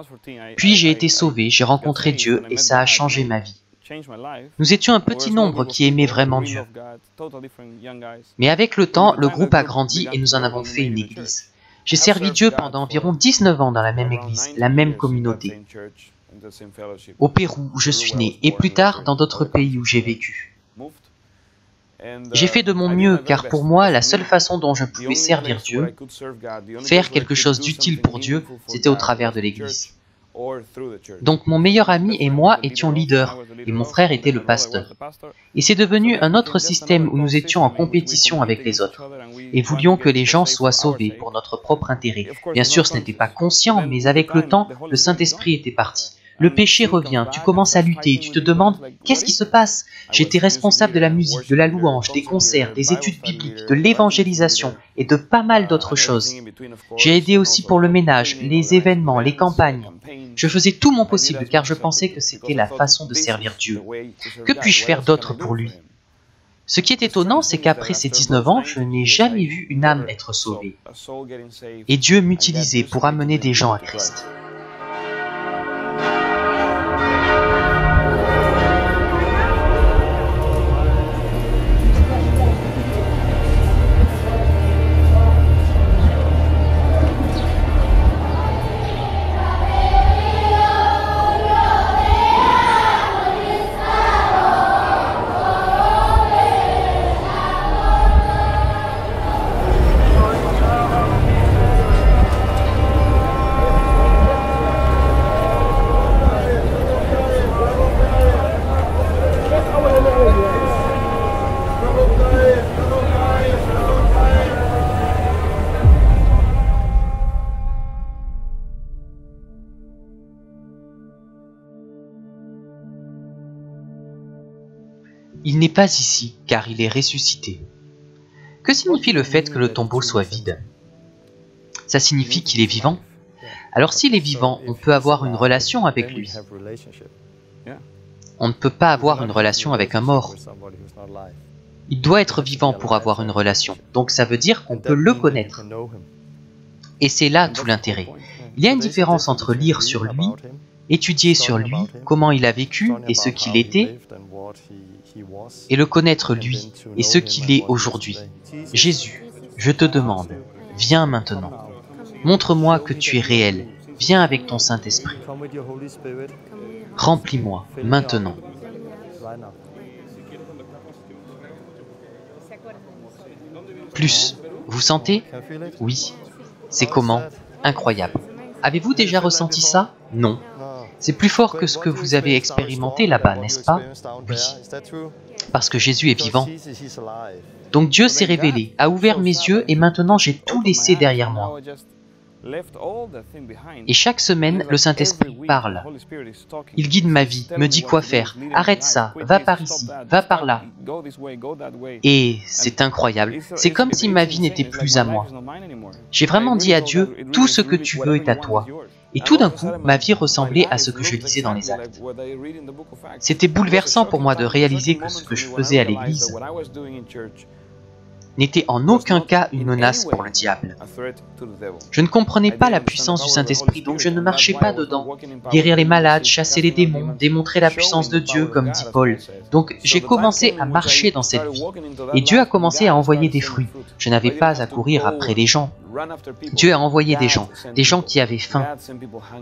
Puis j'ai été sauvé, j'ai rencontré Dieu et ça a changé ma vie. Nous étions un petit nombre qui aimait vraiment Dieu. Mais avec le temps, le groupe a grandi et nous en avons fait une église. J'ai servi Dieu pendant environ 19 ans dans la même église, la même communauté. Au Pérou où je suis né et plus tard dans d'autres pays où j'ai vécu. J'ai fait de mon mieux car pour moi la seule façon dont je pouvais servir Dieu, faire quelque chose d'utile pour Dieu, c'était au travers de l'église. Donc mon meilleur ami et moi étions leaders et mon frère était le pasteur. Et c'est devenu un autre système où nous étions en compétition avec les autres et voulions que les gens soient sauvés pour notre propre intérêt. Bien sûr ce n'était pas conscient mais avec le temps le Saint-Esprit était parti. Le péché revient, tu commences à lutter, tu te demandes « Qu'est-ce qui se passe ?» J'étais responsable de la musique, de la louange, des concerts, des études bibliques, de l'évangélisation et de pas mal d'autres choses. J'ai aidé aussi pour le ménage, les événements, les campagnes. Je faisais tout mon possible car je pensais que c'était la façon de servir Dieu. Que puis-je faire d'autre pour lui ? Ce qui est étonnant, c'est qu'après ces 19 ans, je n'ai jamais vu une âme être sauvée. Et Dieu m'utilisait pour amener des gens à Christ. Il n'est pas ici, car il est ressuscité. Que signifie le fait que le tombeau soit vide? Ça signifie qu'il est vivant. Alors s'il est vivant, on peut avoir une relation avec lui. On ne peut pas avoir une relation avec un mort. Il doit être vivant pour avoir une relation, donc ça veut dire qu'on peut le connaître. Et c'est là tout l'intérêt. Il y a une différence entre lire sur lui, étudier sur lui, comment il a vécu et ce qu'il était, et le connaître lui et ce qu'il est aujourd'hui. Jésus, je te demande, viens maintenant. Montre-moi que tu es réel. Viens avec ton Saint-Esprit. Remplis-moi maintenant. Plus, vous sentez? Oui. C'est comment? Incroyable. Avez-vous déjà ressenti ça? Non. C'est plus fort que ce que vous avez expérimenté là-bas, n'est-ce pas? Oui. Parce que Jésus est vivant. Donc Dieu s'est révélé, a ouvert mes yeux et maintenant j'ai tout laissé derrière moi. Et chaque semaine, le Saint-Esprit parle. Il guide ma vie, me dit quoi faire. Arrête ça, va par ici, va par là. Et c'est incroyable. C'est comme si ma vie n'était plus à moi. J'ai vraiment dit à Dieu, tout ce que tu veux est à toi. Et tout d'un coup, ma vie ressemblait à ce que je lisais dans les Actes. C'était bouleversant pour moi de réaliser que ce que je faisais à l'église n'était en aucun cas une menace pour le diable. Je ne comprenais pas la puissance du Saint-Esprit, donc je ne marchais pas dedans. Guérir les malades, chasser les démons, démontrer la puissance de Dieu, comme dit Paul. Donc j'ai commencé à marcher dans cette vie. Et Dieu a commencé à envoyer des fruits. Je n'avais pas à courir après les gens. Dieu a envoyé des gens qui avaient faim,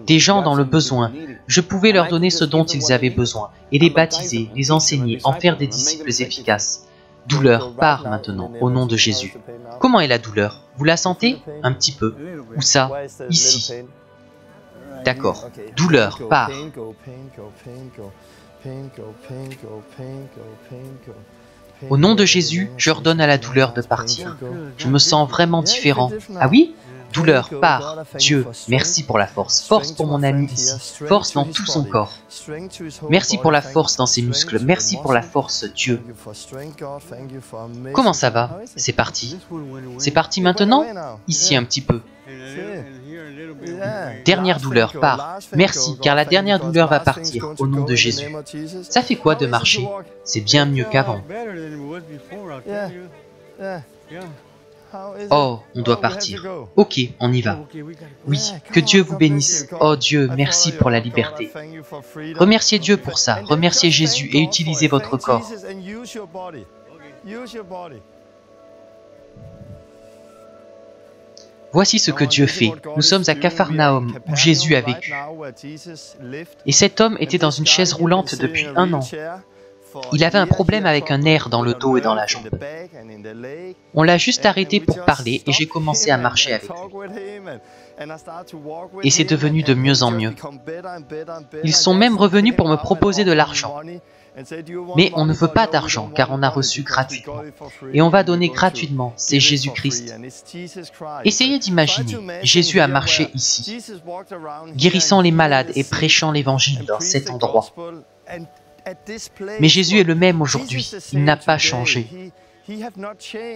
des gens dans le besoin. Je pouvais leur donner ce dont ils avaient besoin, et les baptiser, les enseigner, en faire des disciples efficaces. Douleur, pars maintenant, au nom de Jésus. Comment est la douleur? Vous la sentez? Un petit peu. Où ça? Ici. D'accord. Douleur, pars. Au nom de Jésus, j'ordonne à la douleur de partir. Je me sens vraiment différent. Ah oui? Douleur, pars. Dieu, merci pour la force. Force pour mon ami ici. Force dans tout son corps. Merci pour la force dans ses muscles. Merci pour la force, Dieu. Comment ça va? C'est parti. C'est parti maintenant? Ici un petit peu. Dernière douleur, pars. Merci, car la dernière douleur va partir, au nom de Jésus. Ça fait quoi de marcher? C'est bien mieux qu'avant. Oh, on doit partir. Ok, on y va. Oui, que Dieu vous bénisse. Oh Dieu, merci pour la liberté. Remerciez Dieu pour ça. Remerciez Jésus et utilisez votre corps. Voici ce que Dieu fait. Nous sommes à Capharnaüm, où Jésus a vécu. Et cet homme était dans une chaise roulante depuis 1 an. Il avait un problème avec un nerf dans le dos et dans la jambe. On l'a juste arrêté pour parler et j'ai commencé à marcher avec lui. Et c'est devenu de mieux en mieux. Ils sont même revenus pour me proposer de l'argent. Mais on ne veut pas d'argent car on a reçu gratuitement. Et on va donner gratuitement, c'est Jésus-Christ. Essayez d'imaginer, Jésus a marché ici, guérissant les malades et prêchant l'évangile dans cet endroit. Mais Jésus est le même aujourd'hui, il n'a pas changé.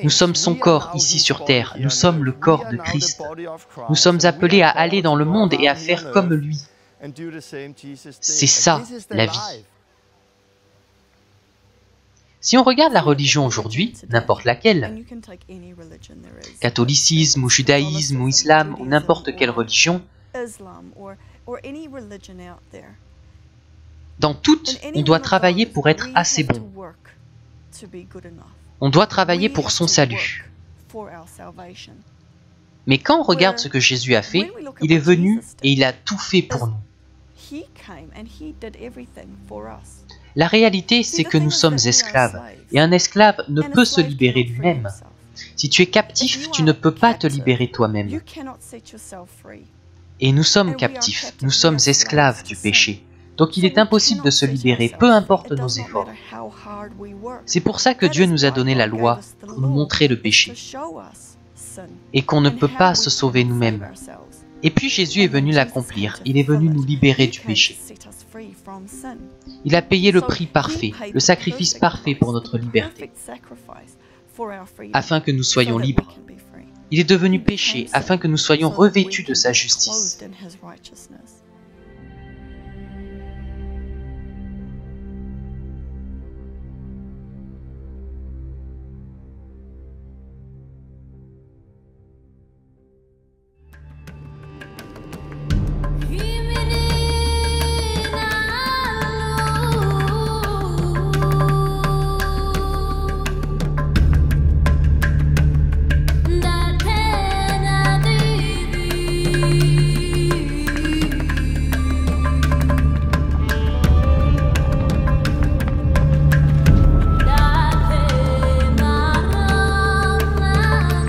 Nous sommes son corps ici sur terre, nous sommes le corps de Christ. Nous sommes appelés à aller dans le monde et à faire comme lui. C'est ça, la vie. Si on regarde la religion aujourd'hui, n'importe laquelle, catholicisme ou judaïsme ou islam ou n'importe quelle religion, dans toutes, on doit travailler pour être assez bon. On doit travailler pour son salut. Mais quand on regarde ce que Jésus a fait, il est venu et il a tout fait pour nous. La réalité, c'est que nous sommes esclaves, et un esclave ne peut se libérer lui-même. Si tu es captif, tu ne peux pas te libérer toi-même. Et nous sommes captifs, nous sommes esclaves du péché. Donc il est impossible de se libérer, peu importe nos efforts. C'est pour ça que Dieu nous a donné la loi, pour nous montrer le péché. Et qu'on ne peut pas se sauver nous-mêmes. Et puis Jésus est venu l'accomplir, il est venu nous libérer du péché. Il a payé le prix parfait, le sacrifice parfait pour notre liberté, afin que nous soyons libres. Il est devenu péché afin que nous soyons revêtus de sa justice.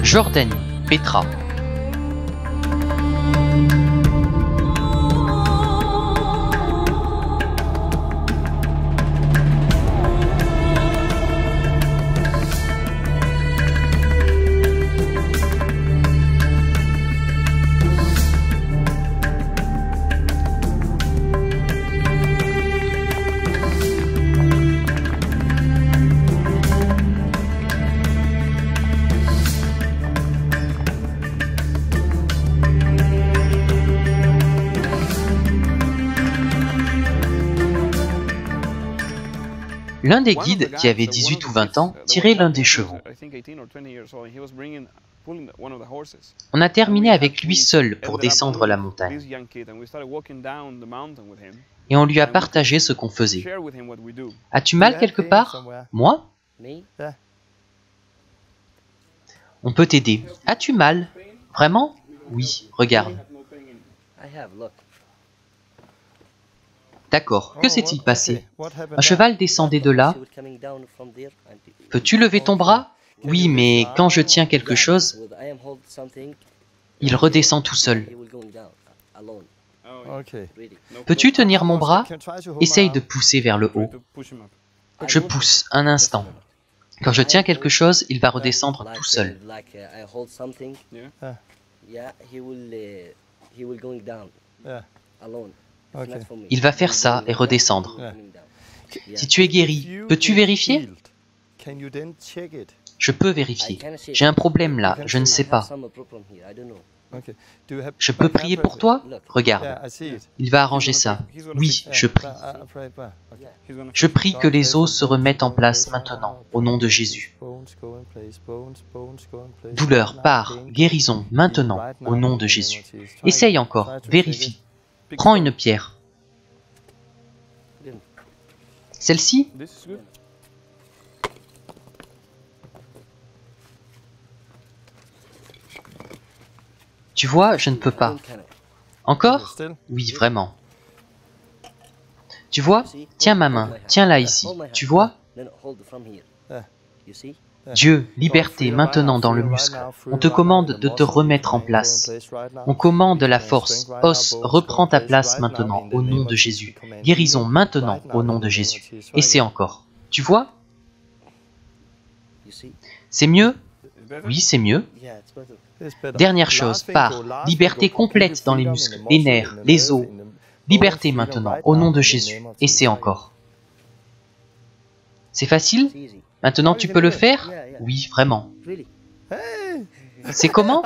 Jordanie, Petra. L'un des guides, qui avait 18 ou 20 ans, tirait l'un des chevaux. On a terminé avec lui seul pour descendre la montagne. Et on lui a partagé ce qu'on faisait. As-tu mal quelque part? Moi? On peut t'aider. As-tu mal? Vraiment? Oui, regarde. D'accord, que s'est-il passé? Un cheval descendait de là. Peux-tu lever ton bras? Oui, mais quand je tiens quelque chose, il redescend tout seul. Peux-tu tenir mon bras? Essaye de pousser vers le haut. Je pousse, un instant. Quand je tiens quelque chose, il va redescendre tout seul. Il va faire ça et redescendre. Si tu es guéri, peux-tu vérifier? Je peux vérifier. J'ai un problème là, je ne sais pas. Je peux prier pour toi? Regarde, il va arranger ça. Oui, je prie. Je prie que les os se remettent en place maintenant, au nom de Jésus. Douleur, part, guérison, maintenant, au nom de Jésus. Essaye encore, vérifie. Prends une pierre. Celle-ci? Tu vois, je ne peux pas. Encore? Oui, vraiment. Tu vois? Tiens ma main, tiens-la ici. Tu vois? Dieu, liberté, maintenant dans le muscle. On te commande de te remettre en place. On commande la force. Os, reprends ta place maintenant, au nom de Jésus. Guérison maintenant, au nom de Jésus. Essaie encore. Tu vois? C'est mieux? Oui, c'est mieux. Dernière chose, pars. Liberté complète dans les muscles, les nerfs, les os. Liberté maintenant, au nom de Jésus. Essaie encore. C'est facile? Maintenant tu peux le faire? Oui, vraiment. C'est comment?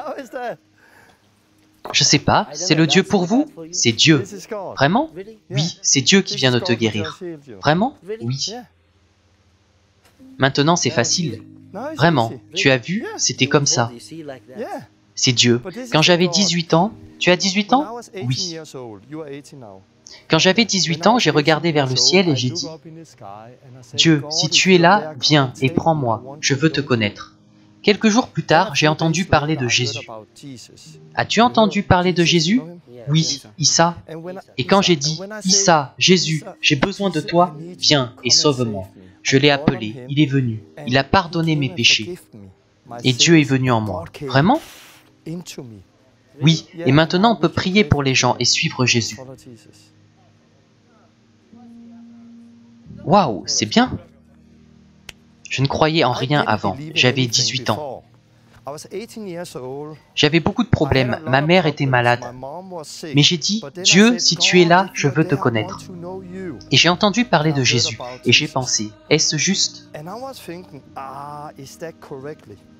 Je sais pas, c'est le Dieu pour vous? C'est Dieu. Vraiment? Oui, c'est Dieu qui vient de te guérir. Vraiment? Oui. Maintenant c'est facile. Vraiment, tu as vu, c'était comme ça. C'est Dieu. Quand j'avais 18 ans, tu as 18 ans? Oui. Quand j'avais 18 ans, j'ai regardé vers le ciel et j'ai dit, Dieu, si tu es là, viens et prends-moi, je veux te connaître. Quelques jours plus tard, j'ai entendu parler de Jésus. As-tu entendu parler de Jésus? Oui, Issa. Et quand j'ai dit, Issa, Jésus, j'ai besoin de toi, viens et sauve-moi. Je l'ai appelé, il est venu, il a pardonné mes péchés. Et Dieu est venu en moi. Vraiment? Oui, et maintenant on peut prier pour les gens et suivre Jésus. Waouh, c'est bien. Je ne croyais en rien avant, j'avais 18 ans. J'avais beaucoup de problèmes, ma mère était malade. Mais j'ai dit, Dieu, si tu es là, je veux te connaître. Et j'ai entendu parler de Jésus, et j'ai pensé, est-ce juste?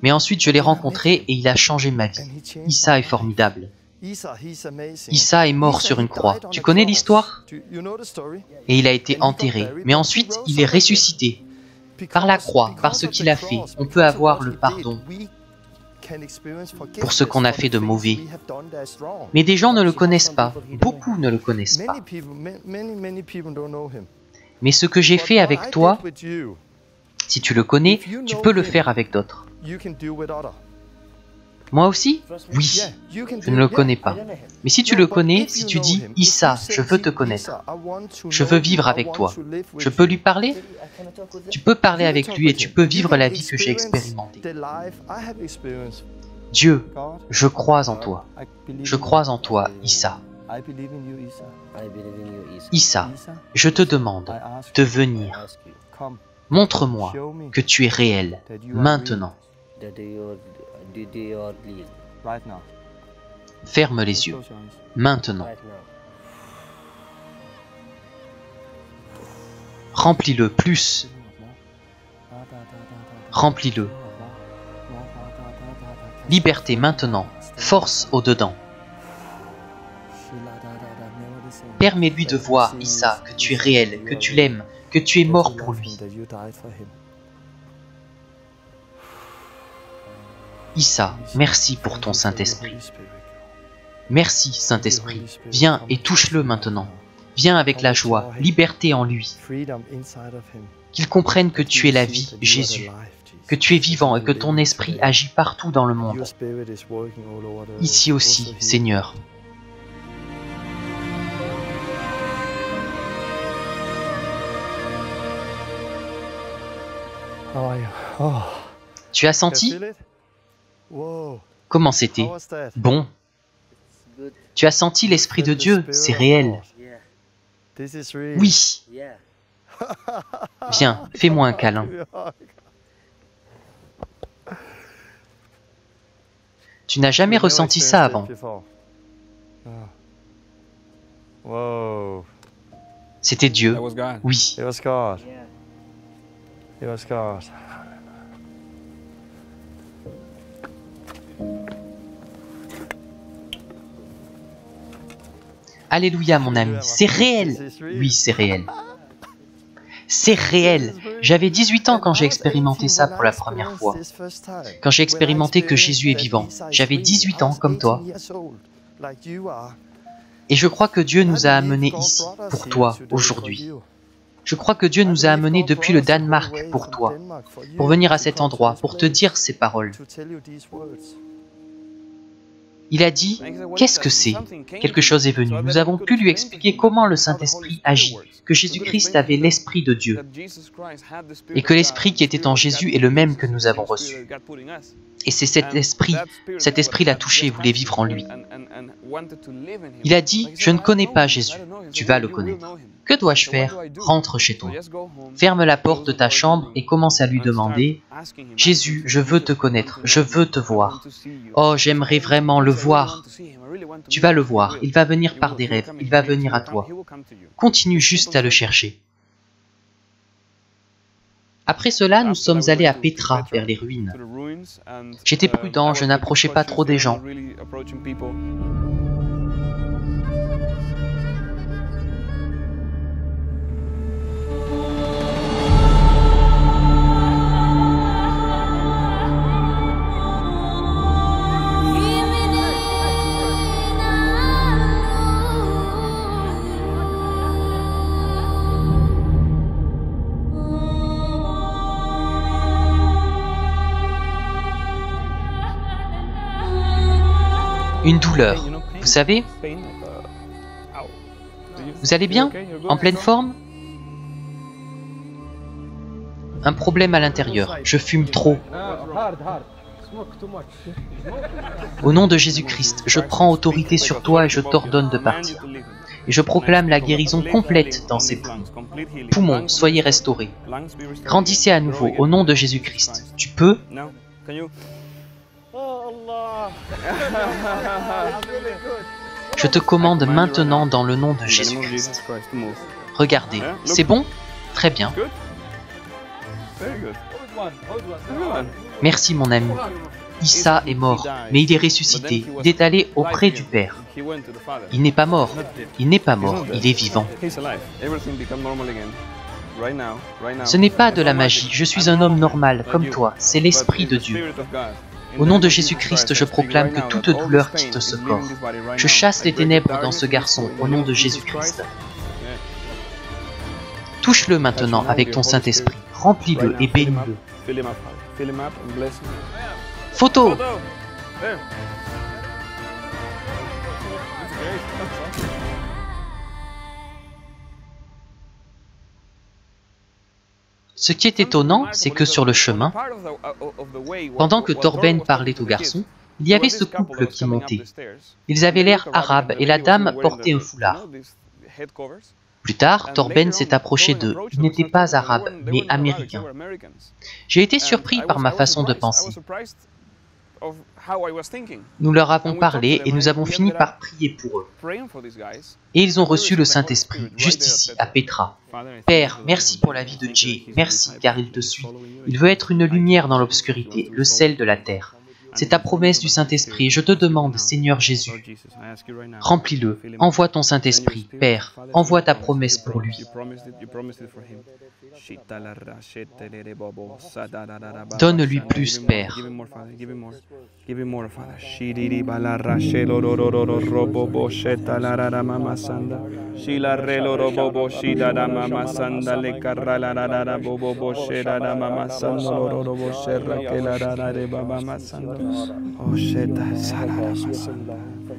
Mais ensuite je l'ai rencontré et il a changé ma vie. Issa est formidable. Issa est mort sur une croix. Tu connais l'histoire? Et il a été enterré. Mais ensuite, il est ressuscité. Par la croix, par ce qu'il a fait, on peut avoir le pardon pour ce qu'on a fait de mauvais. Mais des gens ne le connaissent pas. Beaucoup ne le connaissent pas. Mais ce que j'ai fait avec toi, si tu le connais, tu peux le faire avec d'autres. Moi aussi? Oui, je ne le connais pas. Mais si tu le connais, si tu dis « Issa, je veux te connaître, je veux vivre avec toi », je peux lui parler? Tu peux parler avec lui et tu peux vivre la vie que j'ai expérimentée. Dieu, je crois en toi. Je crois en toi, Issa. Issa, je te demande de venir. Montre-moi que tu es réel, maintenant. Ferme les yeux, maintenant. Remplis-le plus. Remplis-le. Liberté maintenant, force au-dedans. Permets-lui de voir, Issa, que tu es réel, que tu l'aimes, que tu es mort pour lui. Issa, merci pour ton Saint-Esprit. Merci, Saint-Esprit. Viens et touche-le maintenant. Viens avec la joie, liberté en lui. Qu'il comprenne que tu es la vie, Jésus. Que tu es vivant et que ton esprit agit partout dans le monde. Ici aussi, Seigneur. Tu as senti? Comment c'était? Bon. Tu as senti l'Esprit de Dieu, c'est réel. Oui. Viens, fais-moi un câlin. Tu n'as jamais ressenti ça avant. C'était Dieu. Oui. Alléluia, mon ami, c'est réel. Oui, c'est réel. C'est réel. J'avais 18 ans quand j'ai expérimenté ça pour la première fois. Quand j'ai expérimenté que Jésus est vivant. J'avais 18 ans comme toi. Et je crois que Dieu nous a amenés ici, pour toi, aujourd'hui. Je crois que Dieu nous a amenés depuis le Danemark pour toi, pour venir à cet endroit, pour te dire ces paroles. Il a dit, qu'est-ce que c'est? Quelque chose est venu. Nous avons pu lui expliquer comment le Saint-Esprit agit, que Jésus-Christ avait l'Esprit de Dieu, et que l'Esprit qui était en Jésus est le même que nous avons reçu. Et c'est cet Esprit l'a touché et voulait vivre en lui. Il a dit, je ne connais pas Jésus, tu vas le connaître. Que dois-je faire? Rentre chez toi. Ferme la porte de ta chambre et commence à lui demander, Jésus, je veux te connaître, je veux te voir. Oh, j'aimerais vraiment le voir. Tu vas le voir, il va venir par des rêves, il va venir à toi. Continue juste à le chercher. Après cela, nous sommes allés à Petra, vers les ruines. J'étais prudent, je n'approchais pas trop des gens. Une douleur, vous savez? Vous allez bien? En pleine forme? Un problème à l'intérieur, je fume trop. Au nom de Jésus-Christ, je prends autorité sur toi et je t'ordonne de partir. Et je proclame la guérison complète dans ces poumons. Poumons, soyez restaurés. Grandissez à nouveau, au nom de Jésus-Christ. Tu peux? Je te commande maintenant dans le nom de Jésus-Christ. Regardez, c'est bon? Très bien. Merci mon ami. Issa est mort, mais il est ressuscité. Il est allé auprès du Père. Il n'est pas mort. Il n'est pas mort. Il est vivant. Ce n'est pas de la magie. Je suis un homme normal, comme toi. C'est l'Esprit de Dieu. Au nom de Jésus-Christ, je proclame que toute douleur quitte ce corps. Je chasse les ténèbres dans ce garçon, au nom de Jésus-Christ. Touche-le maintenant avec ton Saint-Esprit. Remplis-le et bénis-le. Photo! Ce qui est étonnant, c'est que sur le chemin, pendant que Torben parlait au garçon, il y avait ce couple qui montait. Ils avaient l'air arabes et la dame portait un foulard. Plus tard, Torben s'est approché d'eux. Il n'était pas arabe, mais américain. J'ai été surpris par ma façon de penser. Nous leur avons parlé et nous avons fini par prier pour eux. Et ils ont reçu le Saint-Esprit, juste ici, à Petra. Père, merci pour la vie de Jay, merci car il te suit. Il veut être une lumière dans l'obscurité, le sel de la terre. C'est ta promesse du Saint-Esprit. Je te demande, Seigneur Jésus, remplis-le. Envoie ton Saint-Esprit, Père. Envoie ta promesse pour lui. Donne-lui plus, Père.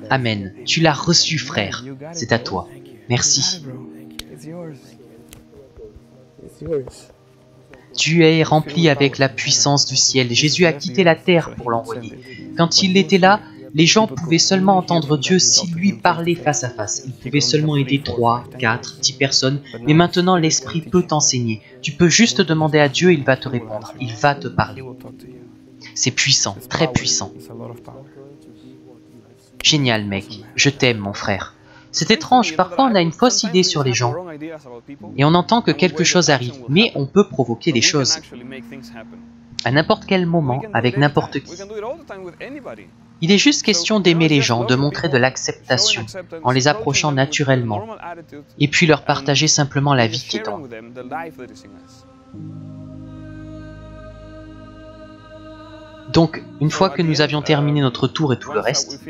Amen. Tu l'as reçu, frère. C'est à toi. Merci. Dieu est rempli avec la puissance du ciel. Jésus a quitté la terre pour l'envoyer. Quand il était là, les gens pouvaient seulement entendre Dieu s'il lui parlait face à face. Il pouvait seulement aider 3, 4, 10 personnes. Mais maintenant, l'Esprit peut t'enseigner. Tu peux juste demander à Dieu et il va te répondre. Il va te parler. C'est puissant, très puissant. Génial, mec. Je t'aime, mon frère. C'est étrange, parfois on a une fausse idée sur les gens. Et on entend que quelque chose arrive, mais on peut provoquer des choses. À n'importe quel moment, avec n'importe qui. Il est juste question d'aimer les gens, de montrer de l'acceptation, en les approchant naturellement, et puis leur partager simplement la vie qui est en eux. Donc, une fois que nous avions terminé notre tour et tout le reste,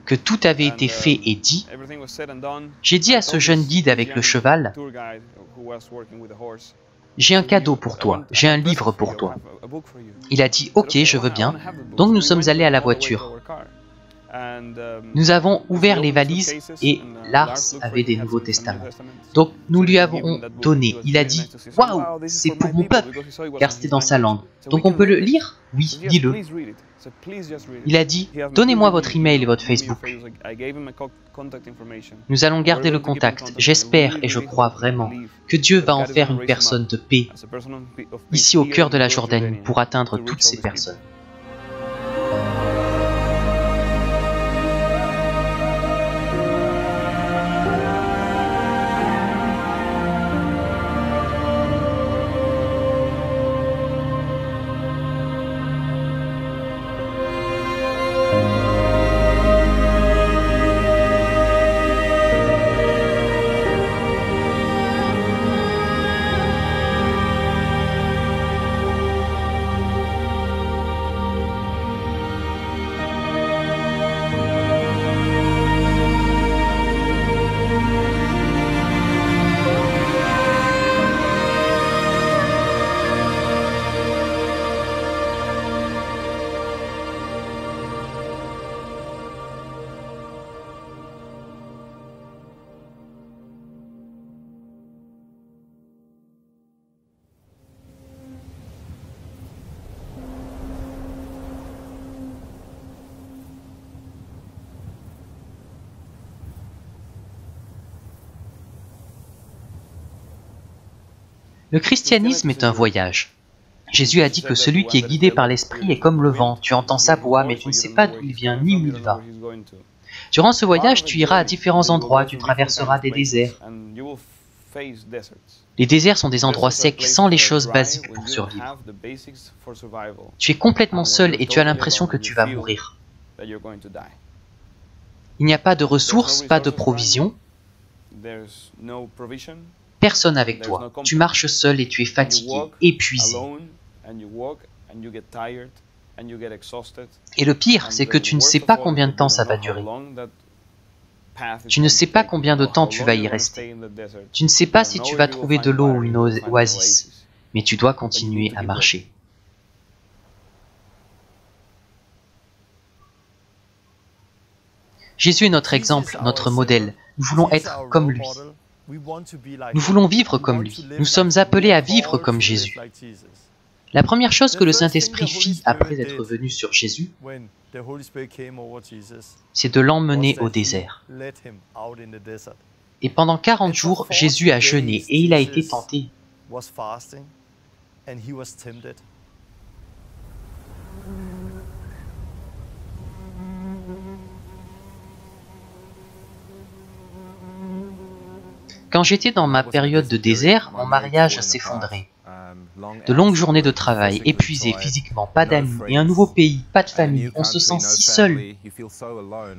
que tout avait été fait et dit, j'ai dit à ce jeune guide avec le cheval, j'ai un cadeau pour toi, j'ai un livre pour toi. Il a dit, ok, je veux bien. Donc nous sommes allés à la voiture. Nous avons ouvert les valises et Lars avait des Nouveaux Testaments. Donc nous lui avons donné. Il a dit « Waouh, c'est pour mon peuple !» car c'était dans sa langue. Donc on peut le lire? Oui, dis-le. Il a dit « Donnez-moi votre email et votre Facebook. » Nous allons garder le contact. J'espère et je crois vraiment que Dieu va en faire une personne de paix ici au cœur de la Jordanie pour atteindre toutes ces personnes. Le christianisme est un voyage. Jésus a dit que celui qui est guidé par l'Esprit est comme le vent. Tu entends sa voix, mais tu ne sais pas d'où il vient ni où il va. Durant ce voyage, tu iras à différents endroits, tu traverseras des déserts. Les déserts sont des endroits secs, sans les choses basiques pour survivre. Tu es complètement seul et tu as l'impression que tu vas mourir. Il n'y a pas de ressources, pas de provisions. Personne avec toi. Tu marches seul et tu es fatigué, épuisé. Et le pire, c'est que tu ne sais pas combien de temps ça va durer. Tu ne sais pas combien de temps tu vas y rester. Tu ne sais pas si tu vas trouver de l'eau ou une oasis. Mais tu dois continuer à marcher. Jésus est notre exemple, notre modèle. Nous voulons être comme lui. Nous voulons vivre comme lui. Nous sommes appelés à vivre comme Jésus. La première chose que le Saint-Esprit fit après être venu sur Jésus, c'est de l'emmener au désert. Et pendant 40 jours, Jésus a jeûné et il a été tenté. Quand j'étais dans ma période de désert, mon mariage s'effondrait. De longues journées de travail, épuisé physiquement, pas d'amis et un nouveau pays, pas de famille, on se sent si seul.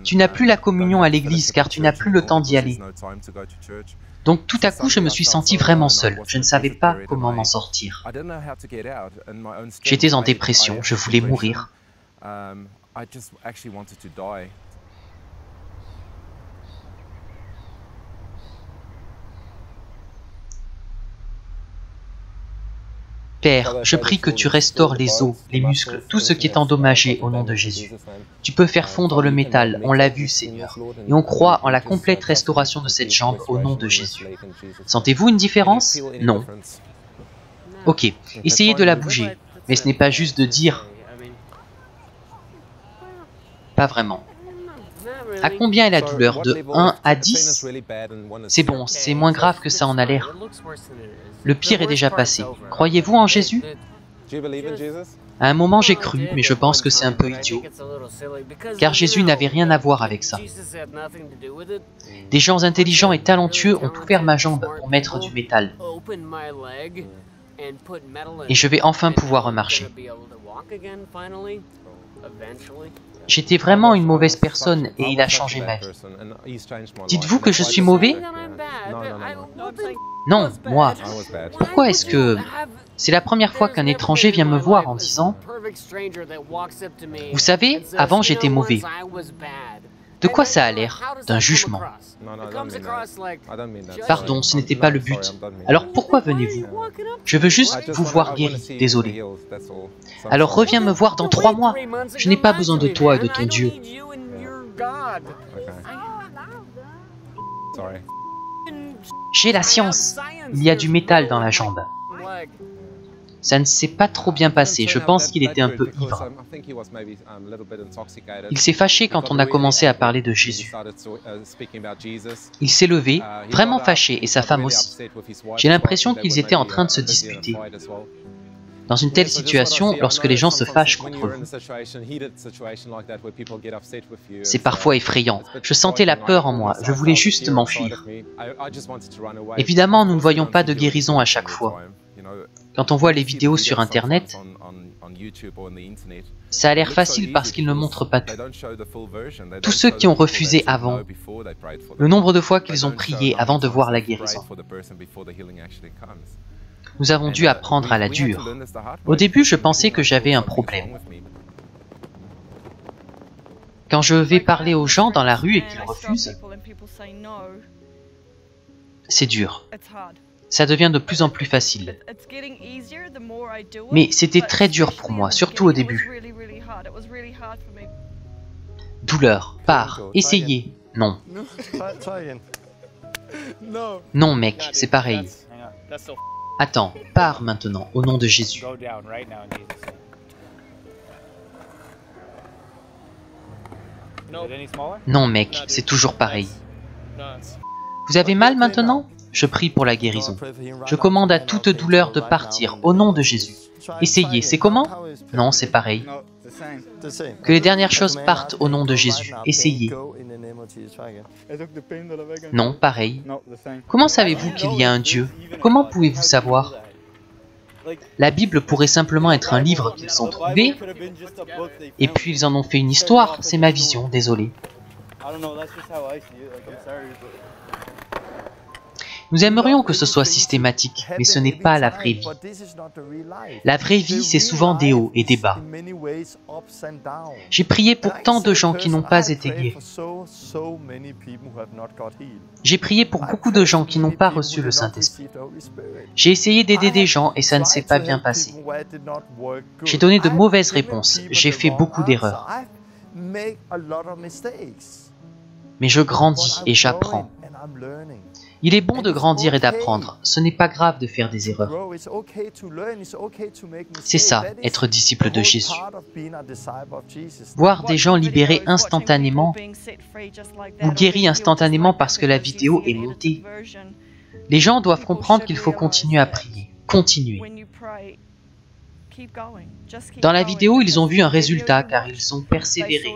Tu n'as plus la communion à l'église car tu n'as plus le temps d'y aller. Donc tout à coup, je me suis senti vraiment seul. Je ne savais pas comment m'en sortir. J'étais en dépression, je voulais mourir. Père, je prie que tu restaures les os, les muscles, tout ce qui est endommagé au nom de Jésus. Tu peux faire fondre le métal, on l'a vu, Seigneur, et on croit en la complète restauration de cette jambe au nom de Jésus. Sentez-vous une différence? Non. Ok, essayez de la bouger, mais ce n'est pas juste de dire... Pas vraiment. À combien est la douleur? De 1 à 10? C'est bon, c'est moins grave que ça en a l'air. Le pire est déjà passé. Croyez-vous en Jésus? À un moment j'ai cru, mais je pense que c'est un peu idiot. Car Jésus n'avait rien à voir avec ça. Des gens intelligents et talentueux ont ouvert ma jambe pour mettre du métal. Et je vais enfin pouvoir marcher. J'étais vraiment une mauvaise personne et il a changé ma vie. Dites-vous que je suis mauvais? Non, moi. Pourquoi est-ce que... C'est la première fois qu'un étranger vient me voir en disant « Vous savez, avant j'étais mauvais. » De quoi ça a l'air? D'un jugement. Pardon, ce n'était pas le but. Alors pourquoi venez-vous? Je veux juste vous voir guéri, désolé. Alors reviens me voir dans 3 mois. Je n'ai pas besoin de toi et de ton Dieu. J'ai la science. Il y a du métal dans la jambe. Ça ne s'est pas trop bien passé, je pense qu'il était un peu ivre. Il s'est fâché quand on a commencé à parler de Jésus. Il s'est levé, vraiment fâché, et sa femme aussi. J'ai l'impression qu'ils étaient en train de se disputer. Dans une telle situation, lorsque les gens se fâchent contre vous, c'est parfois effrayant. Je sentais la peur en moi, je voulais juste m'enfuir. Évidemment, nous ne voyons pas de guérison à chaque fois. Quand on voit les vidéos sur Internet, ça a l'air facile parce qu'ils ne montrent pas tout. Tous ceux qui ont refusé avant, le nombre de fois qu'ils ont prié avant de voir la guérison. Nous avons dû apprendre à la dure. Au début, je pensais que j'avais un problème. Quand je vais parler aux gens dans la rue et qu'ils refusent, c'est dur. Ça devient de plus en plus facile. Mais c'était très dur pour moi, surtout au début. Douleur, pars, essayez. Non. Non, mec, c'est pareil. Attends, pars maintenant, au nom de Jésus. Non, mec, c'est toujours pareil. Vous avez mal maintenant? Je prie pour la guérison. Je commande à toute douleur de partir, au nom de Jésus. Essayez, c'est comment? Non, c'est pareil. Que les dernières choses partent au nom de Jésus. Essayez. Non, pareil. Comment savez-vous qu'il y a un Dieu? Comment pouvez-vous savoir? La Bible pourrait simplement être un livre qu'ils ont trouvé, et puis ils en ont fait une histoire. C'est ma vision, désolé. Nous aimerions que ce soit systématique, mais ce n'est pas la vraie vie. La vraie vie, c'est souvent des hauts et des bas. J'ai prié pour tant de gens qui n'ont pas été guéris. J'ai prié pour beaucoup de gens qui n'ont pas reçu le Saint-Esprit. J'ai essayé d'aider des gens et ça ne s'est pas bien passé. J'ai donné de mauvaises réponses. J'ai fait beaucoup d'erreurs. Mais je grandis et j'apprends. Il est bon de grandir et d'apprendre. Ce n'est pas grave de faire des erreurs. C'est ça, être disciple de Jésus. Voir des gens libérés instantanément ou guéris instantanément parce que la vidéo est montée. Les gens doivent comprendre qu'il faut continuer à prier. Continuer. Dans la vidéo, ils ont vu un résultat car ils ont persévéré.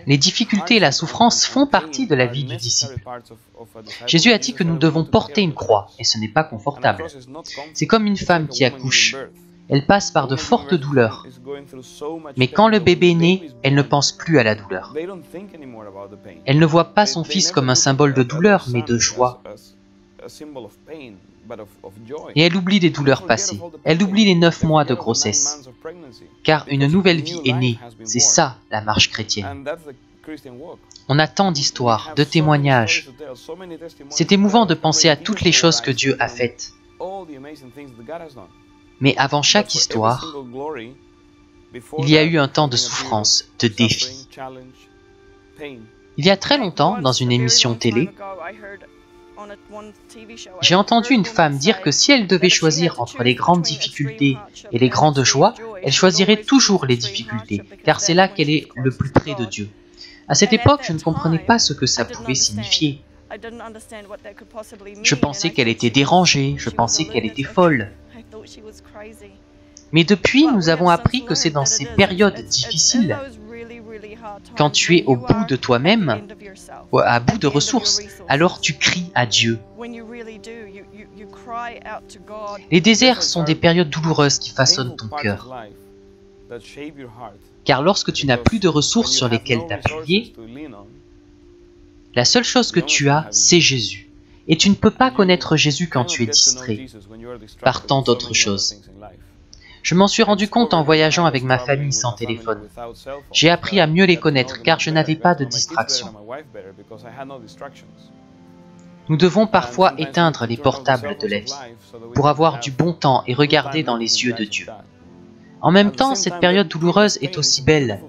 Les difficultés et la souffrance font partie de la vie du disciple. Jésus a dit que nous devons porter une croix et ce n'est pas confortable. C'est comme une femme qui accouche. Elle passe par de fortes douleurs. Mais quand le bébé naît, elle ne pense plus à la douleur. Elle ne voit pas son fils comme un symbole de douleur, mais de joie. Et elle oublie les douleurs passées. Elle oublie les 9 mois de grossesse. Car une nouvelle vie est née. C'est ça, la marche chrétienne. On a tant d'histoires, de témoignages. C'est émouvant de penser à toutes les choses que Dieu a faites. Mais avant chaque histoire, il y a eu un temps de souffrance, de défi. Il y a très longtemps, dans une émission télé, j'ai entendu une femme dire que si elle devait choisir entre les grandes difficultés et les grandes joies, elle choisirait toujours les difficultés, car c'est là qu'elle est le plus près de Dieu. À cette époque, je ne comprenais pas ce que ça pouvait signifier. Je pensais qu'elle était dérangée, je pensais qu'elle était folle. Mais depuis, nous avons appris que c'est dans ces périodes difficiles, quand tu es au bout de toi-même, à bout de ressources, alors tu cries à Dieu. Les déserts sont des périodes douloureuses qui façonnent ton cœur. Car lorsque tu n'as plus de ressources sur lesquelles t'appuyer, la seule chose que tu as, c'est Jésus. Et tu ne peux pas connaître Jésus quand tu es distrait par tant d'autres choses. Je m'en suis rendu compte en voyageant avec ma famille sans téléphone. J'ai appris à mieux les connaître car je n'avais pas de distraction. Nous devons parfois éteindre les portables de la vie pour avoir du bon temps et regarder dans les yeux de Dieu. En même temps, cette période douloureuse est aussi belle.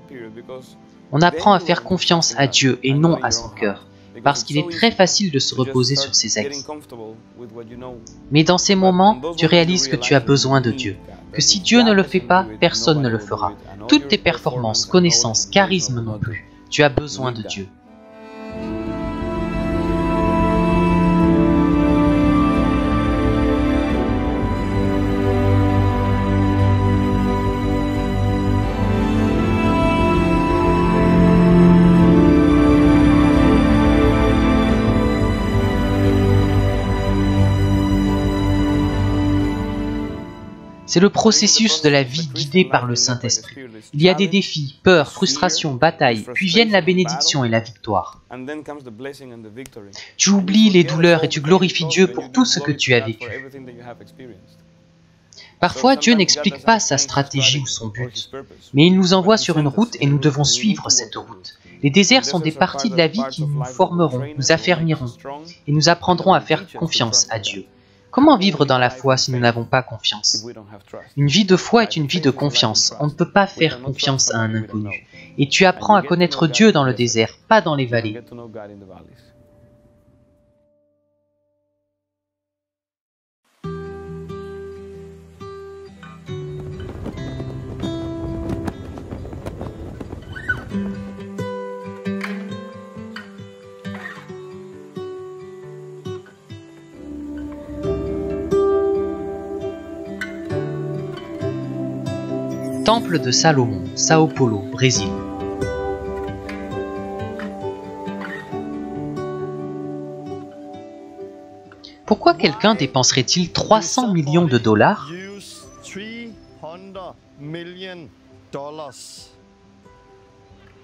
On apprend à faire confiance à Dieu et non à son cœur, parce qu'il est très facile de se reposer sur ses acquis. Mais dans ces moments, tu réalises que tu as besoin de Dieu, que si Dieu ne le fait pas, personne ne le fera. Toutes tes performances, connaissances, charisme non plus. Tu as besoin de Dieu. C'est le processus de la vie guidé par le Saint-Esprit. Il y a des défis, peurs, frustrations, batailles, puis viennent la bénédiction et la victoire. Tu oublies les douleurs et tu glorifies Dieu pour tout ce que tu as vécu. Parfois, Dieu n'explique pas sa stratégie ou son but, mais il nous envoie sur une route et nous devons suivre cette route. Les déserts sont des parties de la vie qui nous formeront, nous affermiront, et nous apprendrons à faire confiance à Dieu. Comment vivre dans la foi si nous n'avons pas confiance? Une vie de foi est une vie de confiance. On ne peut pas faire confiance à un inconnu. Et tu apprends à connaître Dieu dans le désert, pas dans les vallées. Temple de Salomon, Sao Paulo, Brésil. Pourquoi quelqu'un dépenserait-il 300 millions de dollars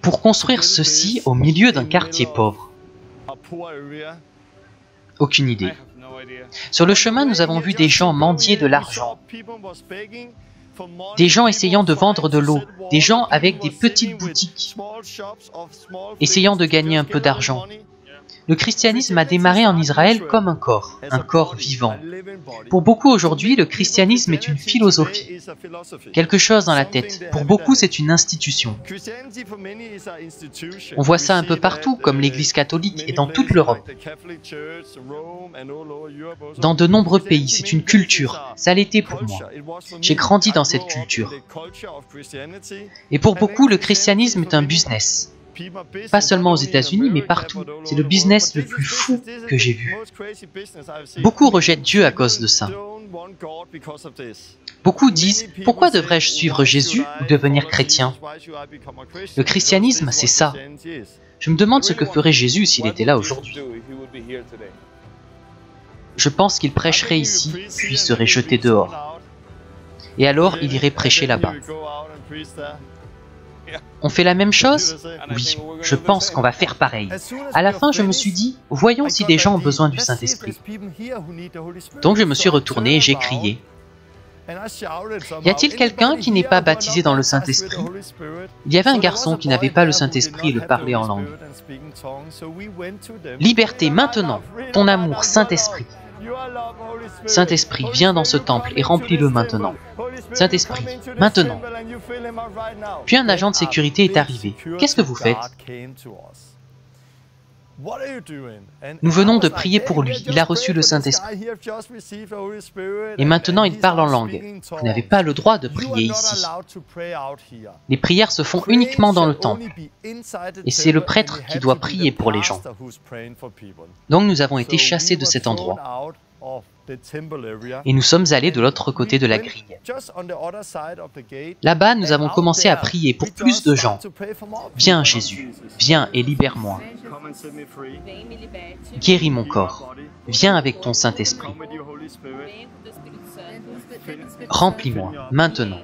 pour construire ceci au milieu d'un quartier pauvre? Aucune idée. Sur le chemin, nous avons vu des gens mendier de l'argent, des gens essayant de vendre de l'eau, des gens avec des petites boutiques, essayant de gagner un peu d'argent. Le christianisme a démarré en Israël comme un corps vivant. Pour beaucoup aujourd'hui, le christianisme est une philosophie, quelque chose dans la tête. Pour beaucoup, c'est une institution. On voit ça un peu partout, comme l'Église catholique et dans toute l'Europe. Dans de nombreux pays, c'est une culture. Ça l'était pour moi. J'ai grandi dans cette culture. Et pour beaucoup, le christianisme est un business. Pas seulement aux États-Unis, mais partout. C'est le business le plus fou que j'ai vu. Beaucoup rejettent Dieu à cause de ça. Beaucoup disent « Pourquoi devrais-je suivre Jésus ou devenir chrétien ?» Le christianisme, c'est ça. Je me demande ce que ferait Jésus s'il était là aujourd'hui. Je pense qu'il prêcherait ici, puis serait jeté dehors. Et alors, il irait prêcher là-bas. On fait la même chose? Oui, je pense qu'on va faire pareil. À la fin, je me suis dit, voyons si des gens ont besoin du Saint-Esprit. Donc je me suis retourné et j'ai crié. Y a-t-il quelqu'un qui n'est pas baptisé dans le Saint-Esprit? Il y avait un garçon qui n'avait pas le Saint-Esprit et le parlait en langue. Liberté maintenant, ton amour, Saint-Esprit. Saint-Esprit, viens dans ce temple et remplis-le maintenant. Saint-Esprit, maintenant. Puis un agent de sécurité est arrivé. Qu'est-ce que vous faites? Nous venons de prier pour lui. Il a reçu le Saint-Esprit. Et maintenant il parle en langue. Vous n'avez pas le droit de prier ici. Les prières se font uniquement dans le temple. Et c'est le prêtre qui doit prier pour les gens. Donc nous avons été chassés de cet endroit. Et nous sommes allés de l'autre côté de la grille. Là-bas, nous avons commencé à prier pour plus de gens. Viens Jésus, viens et libère-moi. Guéris mon corps. Viens avec ton Saint-Esprit. Remplis-moi, maintenant.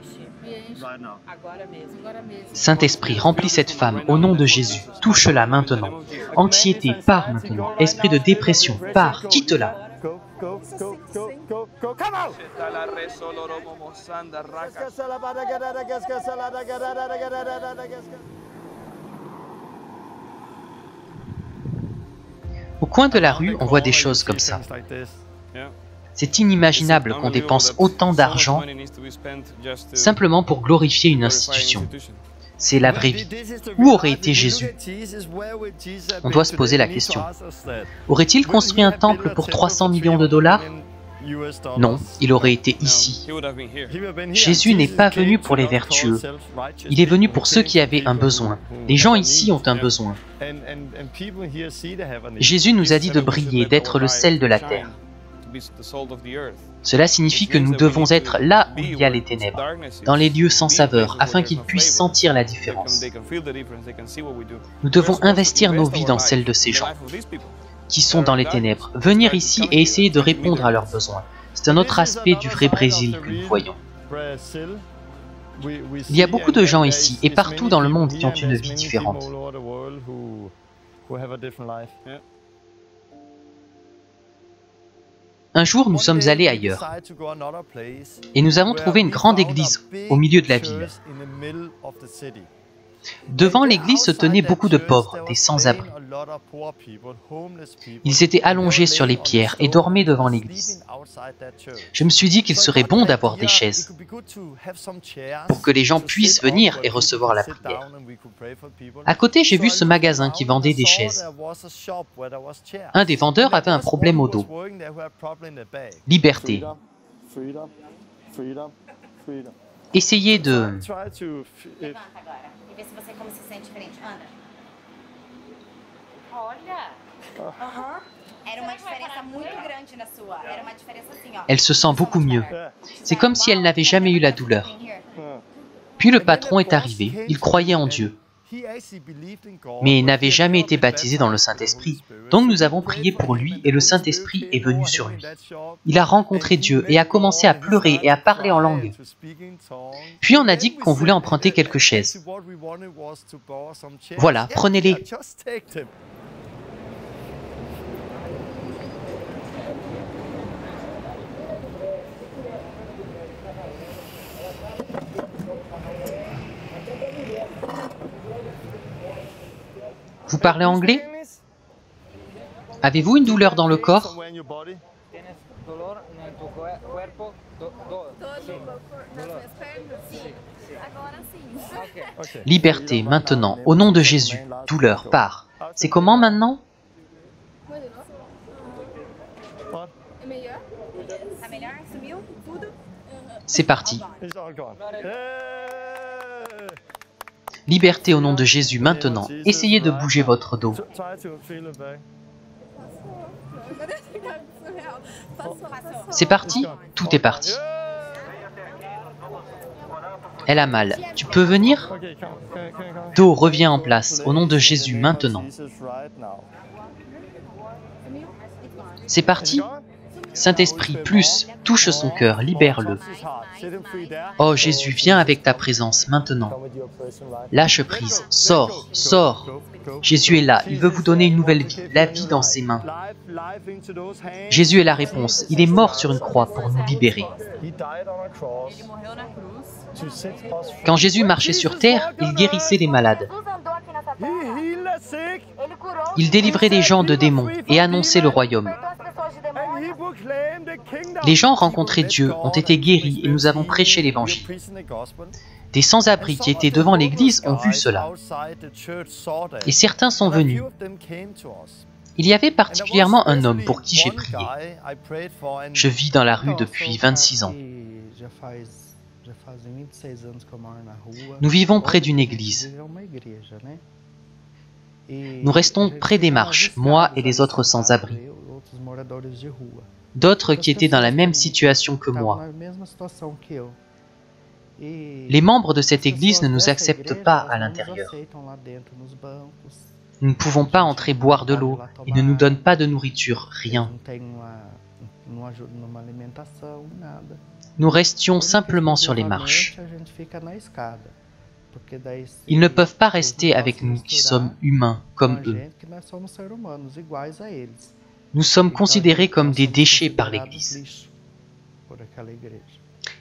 Saint-Esprit, remplis cette femme, au nom de Jésus. Touche-la maintenant. Anxiété, pars maintenant. Esprit de dépression, pars, quitte-la. Au coin de la rue, on voit des choses comme ça. C'est inimaginable qu'on dépense autant d'argent simplement pour glorifier une institution. C'est la vraie vie. Où aurait été Jésus? On doit se poser la question. Aurait-il construit un temple pour 300 millions de dollars? Non, il aurait été ici. Jésus n'est pas venu pour les vertueux. Il est venu pour ceux qui avaient un besoin. Les gens ici ont un besoin. Jésus nous a dit de briller, d'être le sel de la terre. Cela signifie que nous devons être là où il y a les ténèbres, dans les lieux sans saveur, afin qu'ils puissent sentir la différence. Nous devons investir nos vies dans celles de ces gens qui sont dans les ténèbres, venir ici et essayer de répondre à leurs besoins. C'est un autre aspect du vrai Brésil que nous voyons. Il y a beaucoup de gens ici et partout dans le monde qui ont une vie différente. Un jour, nous sommes allés ailleurs et nous avons trouvé une grande église au milieu de la ville. Devant l'église se tenaient beaucoup de pauvres, des sans-abri. Ils étaient allongés sur les pierres et dormaient devant l'église. Je me suis dit qu'il serait bon d'avoir des chaises pour que les gens puissent venir et recevoir la prière. À côté, j'ai vu ce magasin qui vendait des chaises. Un des vendeurs avait un problème au dos. Liberté. Essayez de... E ver se você como se sente diferente. Anda. Olha. Era uma diferença muito grande na sua. Era uma diferença assim, ó. Elle se sent beaucoup mieux. C'est comme si elle n'avait jamais eu la douleur. Puis le patron est arrivé, il croyait en Dieu, mais n'avait jamais été baptisé dans le Saint-Esprit. Donc nous avons prié pour lui et le Saint-Esprit est venu sur lui. Il a rencontré Dieu et a commencé à pleurer et à parler en langue. Puis on a dit qu'on voulait emprunter quelques chaises. Voilà, prenez-les. Vous parlez anglais? Avez-vous une douleur dans le corps? Liberté, maintenant, au nom de Jésus. Douleur, pars. C'est comment maintenant? C'est parti. Liberté au nom de Jésus maintenant. Essayez de bouger votre dos. C'est parti? Tout est parti. Elle a mal. Tu peux venir? Dos, reviens en place. Au nom de Jésus maintenant. C'est parti? Saint-Esprit, plus, touche son cœur, libère-le. Oh Jésus, viens avec ta présence maintenant. Lâche prise, sors, sors. Jésus est là, il veut vous donner une nouvelle vie, la vie dans ses mains. Jésus est la réponse, il est mort sur une croix pour nous libérer. Quand Jésus marchait sur terre, il guérissait les malades. Il délivrait les gens de démons et annonçait le royaume. Les gens rencontrés Dieu ont été guéris et nous avons prêché l'évangile. Des sans-abri qui étaient devant l'église ont vu cela. Et certains sont venus. Il y avait particulièrement un homme pour qui j'ai prié. Je vis dans la rue depuis 26 ans. Nous vivons près d'une église. Nous restons près des marches, moi et les autres sans-abri. D'autres qui étaient dans la même situation que moi. Les membres de cette église ne nous acceptent pas à l'intérieur. Nous ne pouvons pas entrer boire de l'eau. Ils ne nous donnent pas de nourriture, rien. Nous restions simplement sur les marches. Ils ne peuvent pas rester avec nous qui sommes humains comme eux. Nous sommes considérés comme des déchets par l'Église.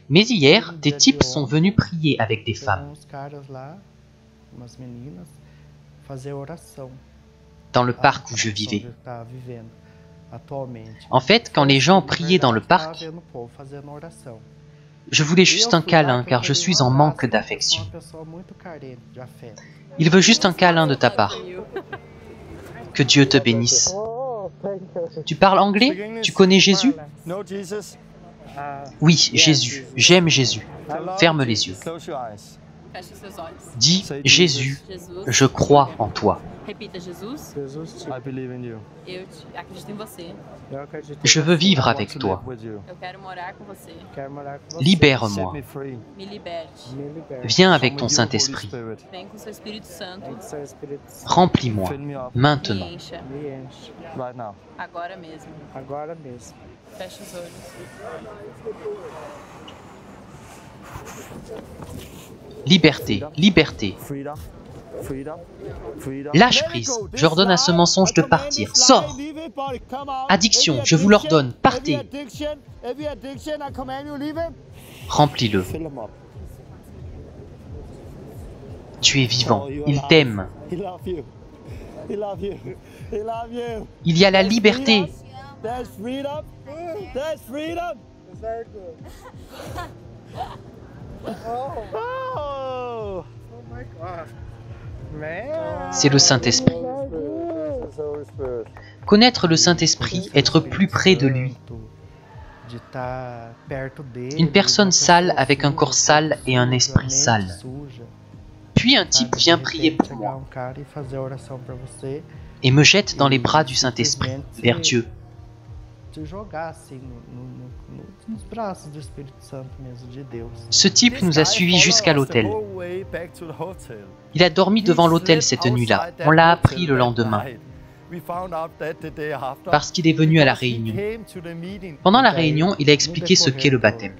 Mais hier, des types sont venus prier avec des femmes. Dans le parc où je vivais. En fait, quand les gens priaient dans le parc, je voulais juste un câlin car je suis en manque d'affection. Il veut juste un câlin de ta part. Que Dieu te bénisse. Tu parles anglais? Tu connais Jésus? Oui, Jésus. J'aime Jésus. Ferme les yeux. Dis, Jésus, je crois en toi. Je veux vivre avec toi. Libère-moi. Viens avec ton Saint-Esprit. Remplis-moi maintenant. Liberté, liberté. Lâche prise, j'ordonne à ce mensonge de partir. Sors. Addiction, je vous l'ordonne, partez. Remplis-le. Tu es vivant, il t'aime. Il y a la liberté. C'est le Saint-Esprit. Connaître le Saint-Esprit, être plus près de lui. Une personne sale avec un corps sale et un esprit sale. Puis un type vient prier pour moi et me jette dans les bras du Saint-Esprit, vers Dieu. Ce type nous a suivis jusqu'à l'hôtel. Il a dormi devant l'hôtel cette nuit-là. On l'a appris le lendemain, parce qu'il est venu à la réunion. Pendant la réunion, il a expliqué ce qu'est le baptême.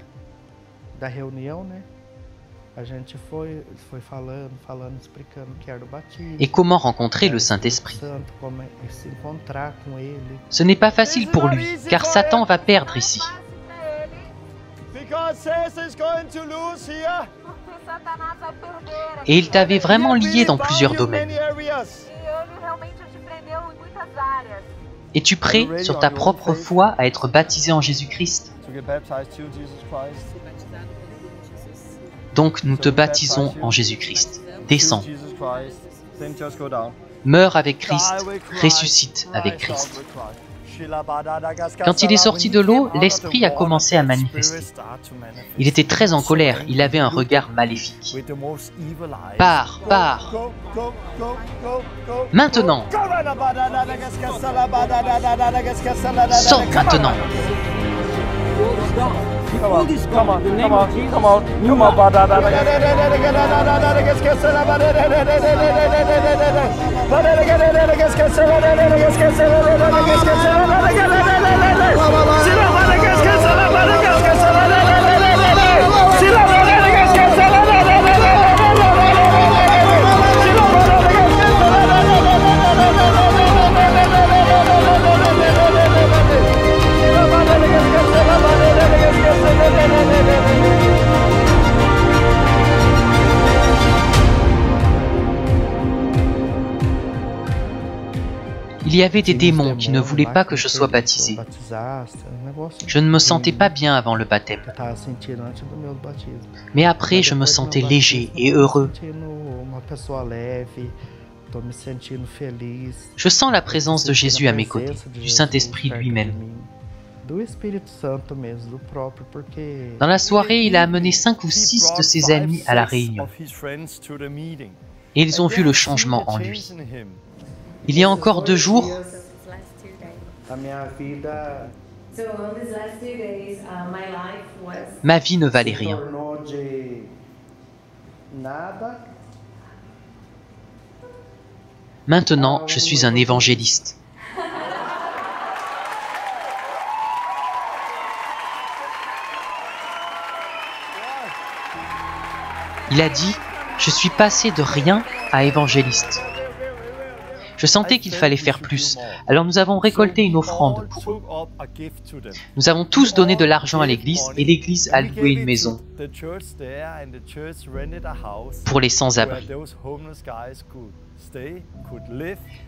Et comment rencontrer le Saint-Esprit. Ce n'est pas facile pour lui, car Satan va perdre ici. Et il t'avait vraiment lié dans plusieurs domaines. Es-tu prêt, sur ta propre foi, à être baptisé en Jésus-Christ? Donc nous te baptisons en Jésus-Christ. Descends. Meurs avec Christ, ressuscite avec Christ. Quand il est sorti de l'eau, l'Esprit a commencé à manifester. Il était très en colère, il avait un regard maléfique. Pars, pars. Maintenant. Sors maintenant. Il y avait des démons qui ne voulaient pas que je sois baptisé. Je ne me sentais pas bien avant le baptême. Mais après, je me sentais léger et heureux. Je sens la présence de Jésus à mes côtés, du Saint-Esprit lui-même. Dans la soirée, il a amené 5 ou 6 de ses amis à la réunion. Et ils ont vu le changement en lui. Il y a encore 2 jours, ma vie ne valait rien. Maintenant, je suis un évangéliste. Il a dit, je suis passé de rien à évangéliste. Je sentais qu'il fallait faire plus, alors nous avons récolté une offrande pour eux. Nous avons tous donné de l'argent à l'église et l'église a loué une maison pour les sans-abri.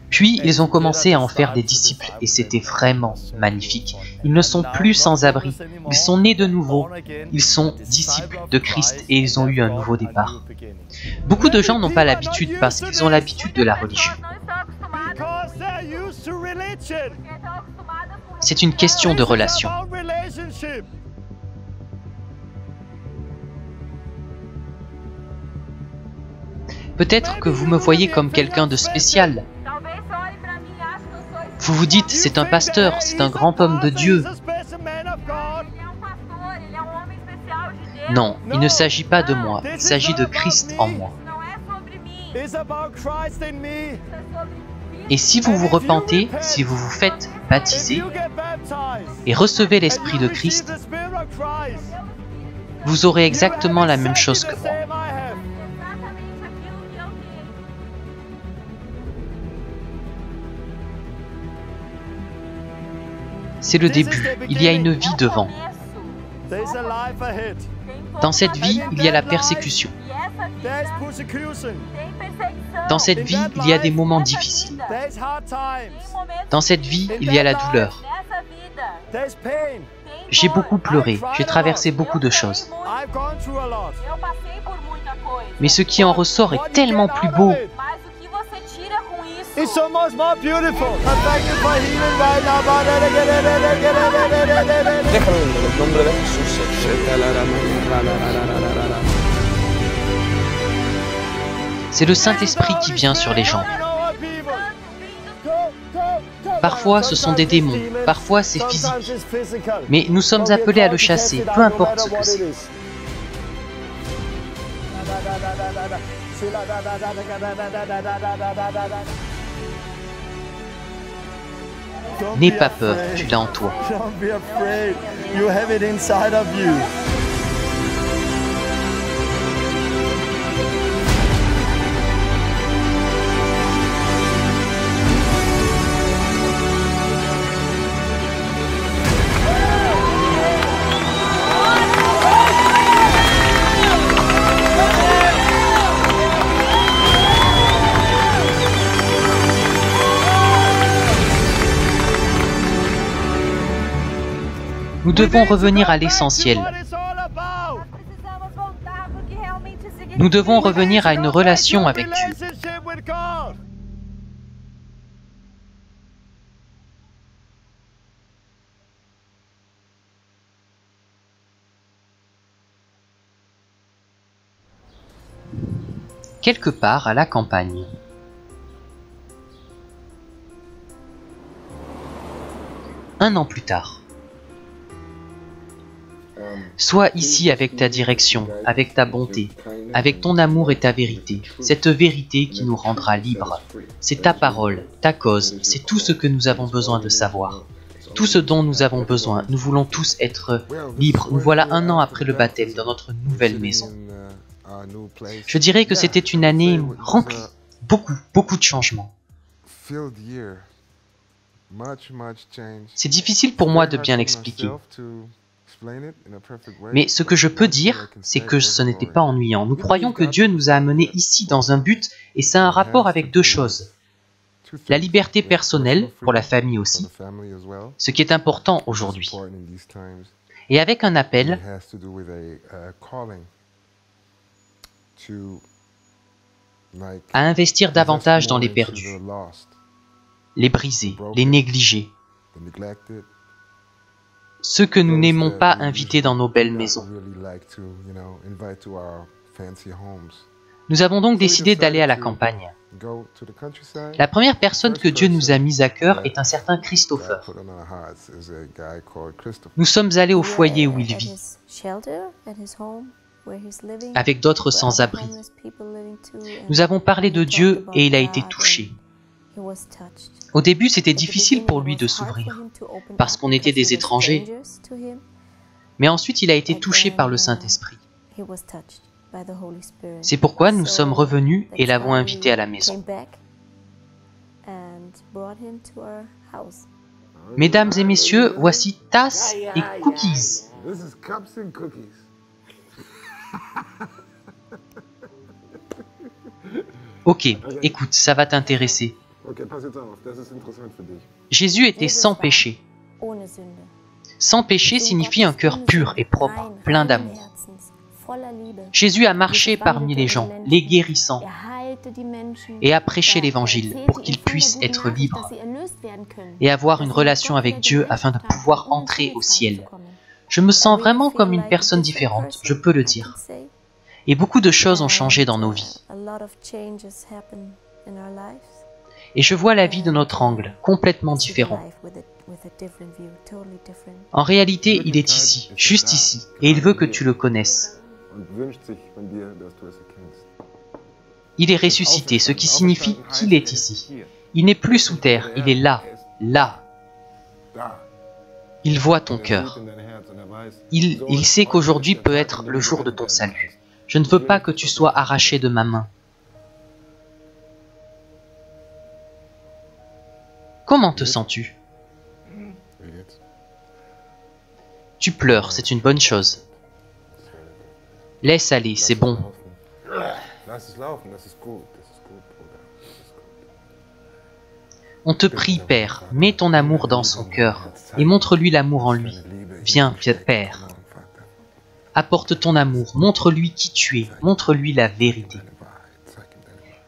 Puis ils ont commencé à en faire des disciples et c'était vraiment magnifique. Ils ne sont plus sans-abri, ils sont nés de nouveau, ils sont disciples de Christ et ils ont eu un nouveau départ. Beaucoup de gens n'ont pas l'habitude parce qu'ils ont l'habitude de la religion. C'est une question de relation. Peut-être que vous me voyez comme quelqu'un de spécial. Vous vous dites, c'est un pasteur, c'est un grand homme de Dieu. Non, il ne s'agit pas de moi, il s'agit de Christ en moi. Et si vous vous repentez, si vous vous faites baptiser et recevez l'Esprit de Christ, vous aurez exactement la même chose que moi. C'est le début, il y a une vie devant. Dans cette vie, il y a la persécution. Dans cette vie, il y a des moments difficiles. Dans cette vie, il y a la douleur. J'ai beaucoup pleuré, j'ai traversé beaucoup de choses. Mais ce qui en ressort est tellement plus beau. It's so much more beautiful. Thank you for healing right now. Déjalo en el nombre de Jesús. C'est le Saint-Esprit qui vient sur les gens. Parfois ce sont des démons, parfois c'est physique. Mais nous sommes appelés à le chasser, peu importe ce que c'est. N'aie pas peur, tu l'as en toi. Don't be afraid. You have it inside of you. Nous devons revenir à l'essentiel. Nous devons revenir à une relation avec Dieu. Quelque part à la campagne. Un an plus tard. Sois ici avec ta direction, avec ta bonté, avec ton amour et ta vérité, cette vérité qui nous rendra libres. C'est ta parole, ta cause, c'est tout ce que nous avons besoin de savoir. Tout ce dont nous avons besoin, nous voulons tous être libres. Nous voilà un an après le baptême dans notre nouvelle maison. Je dirais que c'était une année remplie, beaucoup de changements. C'est difficile pour moi de bien l'expliquer. Mais ce que je peux dire, c'est que ce n'était pas ennuyant. Nous croyons que Dieu nous a amenés ici dans un but, et ça a un rapport avec deux choses. La liberté personnelle, pour la famille aussi, ce qui est important aujourd'hui. Et avec un appel à investir davantage dans les perdus, les brisés, les négligés, ceux que nous n'aimons pas inviter dans nos belles maisons. Nous avons donc décidé d'aller à la campagne. La première personne que Dieu nous a mise à cœur est un certain Christopher. Nous sommes allés au foyer où il vit, avec d'autres sans-abri. Nous avons parlé de Dieu et il a été touché. Au début, c'était difficile pour lui de s'ouvrir, parce qu'on était des étrangers. Mais ensuite, il a été touché par le Saint-Esprit. C'est pourquoi nous sommes revenus et l'avons invité à la maison. Mesdames et messieurs, voici tasses et cookies. Ok, écoute, ça va t'intéresser. Jésus était sans péché. Sans péché signifie un cœur pur et propre, plein d'amour. Jésus a marché parmi les gens, les guérissant, et a prêché l'Évangile pour qu'ils puissent être libres et avoir une relation avec Dieu afin de pouvoir entrer au ciel. Je me sens vraiment comme une personne différente, je peux le dire. Et beaucoup de choses ont changé dans nos vies. Et je vois la vie de notre angle, complètement différent. En réalité, il est ici, juste ici, et il veut que tu le connaisses. Il est ressuscité, ce qui signifie qu'il est ici. Il n'est plus sous terre, il est là, là. Il voit ton cœur. Il sait qu'aujourd'hui peut être le jour de ton salut. Je ne veux pas que tu sois arraché de ma main. Comment te sens-tu? Tu pleures, c'est une bonne chose. Laisse aller, c'est bon. On te prie, Père, mets ton amour dans son cœur et montre-lui l'amour en lui. Viens, Père. Apporte ton amour, montre-lui qui tu es, montre-lui la vérité.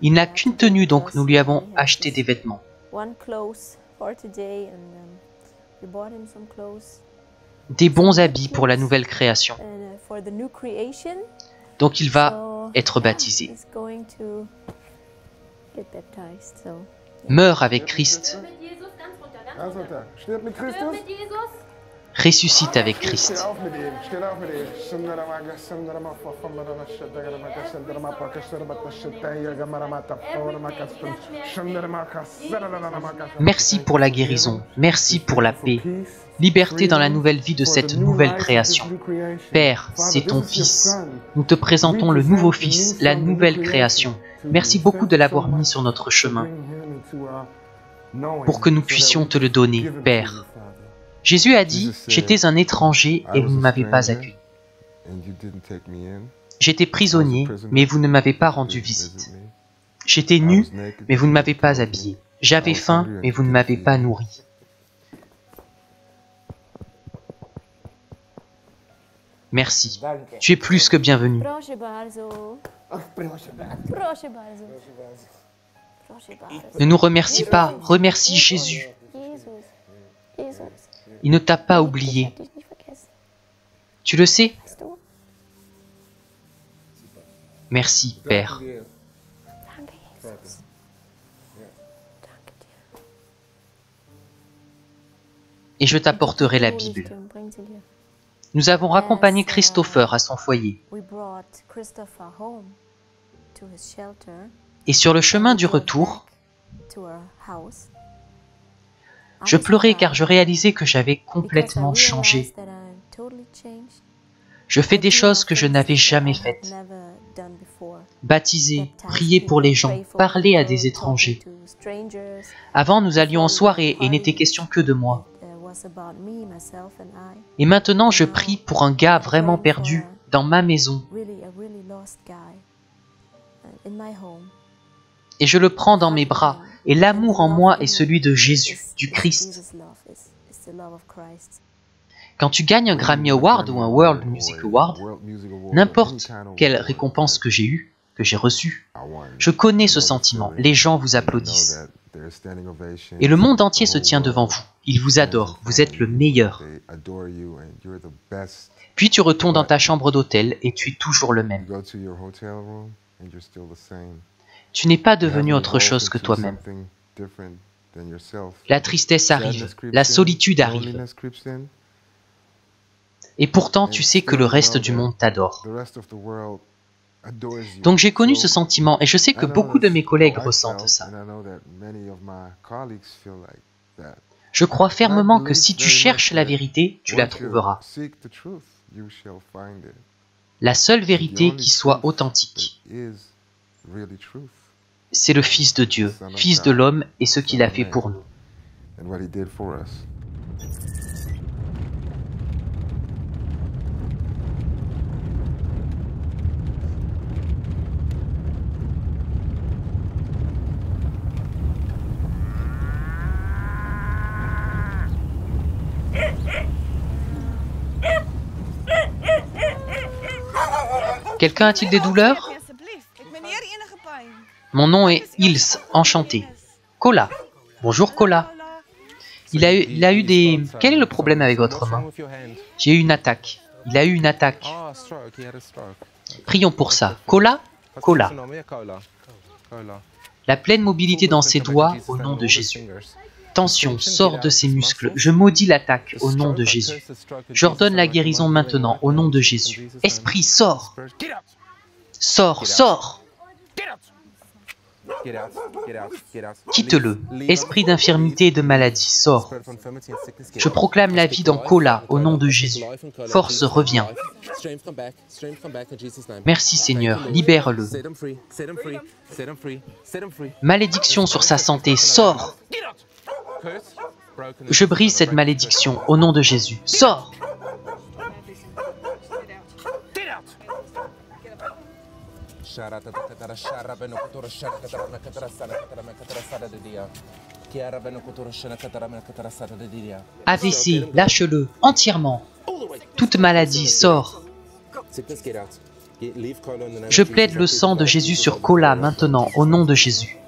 Il n'a qu'une tenue, donc nous lui avons acheté des vêtements. Des bons habits pour la nouvelle création. Donc il va être baptisé. Meurs avec Christ. Ressuscite avec Christ. Merci pour la guérison, merci pour la paix, liberté dans la nouvelle vie de cette nouvelle création. Père, c'est ton Fils. Nous te présentons le nouveau Fils, la nouvelle création. Merci beaucoup de l'avoir mis sur notre chemin pour que nous puissions te le donner, Père. Jésus a dit, « J'étais un étranger et vous ne m'avez pas accueilli. J'étais prisonnier, mais vous ne m'avez pas rendu visite. J'étais nu, mais vous ne m'avez pas habillé. J'avais faim, mais vous ne m'avez pas nourri. » Merci. Tu es plus que bienvenu. Ne nous remercie pas, remercie Jésus. Il ne t'a pas oublié. Tu le sais? Merci, Père. Et je t'apporterai la Bible. Nous avons raccompagné Christopher à son foyer. Et sur le chemin du retour, je pleurais car je réalisais que j'avais complètement changé. Je fais des choses que je n'avais jamais faites. Baptiser, prier pour les gens, parler à des étrangers. Avant, nous allions en soirée et il n'était question que de moi. Et maintenant, je prie pour un gars vraiment perdu dans ma maison. Et je le prends dans mes bras. Et l'amour en moi est celui de Jésus, du Christ. Quand tu gagnes un Grammy Award ou un World Music Award, n'importe quelle récompense que j'ai eue, que j'ai reçue, je connais ce sentiment. Les gens vous applaudissent. Et le monde entier se tient devant vous. Il vous adore. Vous êtes le meilleur. Puis tu retournes dans ta chambre d'hôtel et tu es toujours le même. Tu n'es pas devenu autre chose que toi-même. La tristesse arrive, la solitude arrive. Et pourtant, tu sais que le reste du monde t'adore. Donc j'ai connu ce sentiment et je sais que beaucoup de mes collègues ressentent ça. Je crois fermement que si tu cherches la vérité, tu la trouveras. La seule vérité qui soit authentique. C'est le Fils de Dieu, Fils de l'homme et ce qu'il a fait pour nous. Quelqu'un a-t-il des douleurs? Mon nom est Ils, enchanté. Cola. Bonjour Cola. Il a eu des... Quel est le problème avec votre main? J'ai eu une attaque. Il a eu une attaque. Prions pour ça. Cola? Cola. La pleine mobilité dans ses doigts au nom de Jésus. Tension, sors de ses muscles. Je maudis l'attaque au nom de Jésus. J'ordonne la guérison maintenant au nom de Jésus. Esprit, sors. Sors, sors. Quitte-le. Esprit d'infirmité et de maladie, sors. Je proclame la vie dans Cola au nom de Jésus. Force, reviens. Merci Seigneur, libère-le. Malédiction sur sa santé, sors. Je brise cette malédiction au nom de Jésus. Sors. AVC, lâche-le entièrement. Toute maladie, sort. Je plaide le sang de Jésus sur Cola maintenant, au nom de Jésus.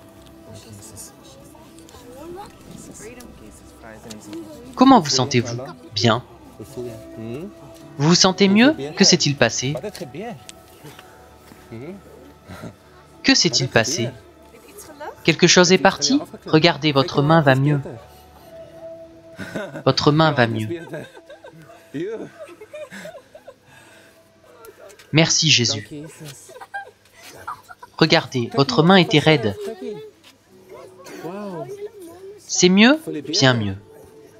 Comment vous sentez-vous? Bien. Vous vous sentez mieux? Que s'est-il passé? Que s'est-il passé? Quelque chose est parti? Regardez, votre main va mieux. Votre main va mieux. Merci Jésus. Regardez, votre main était raide. C'est mieux? Bien mieux.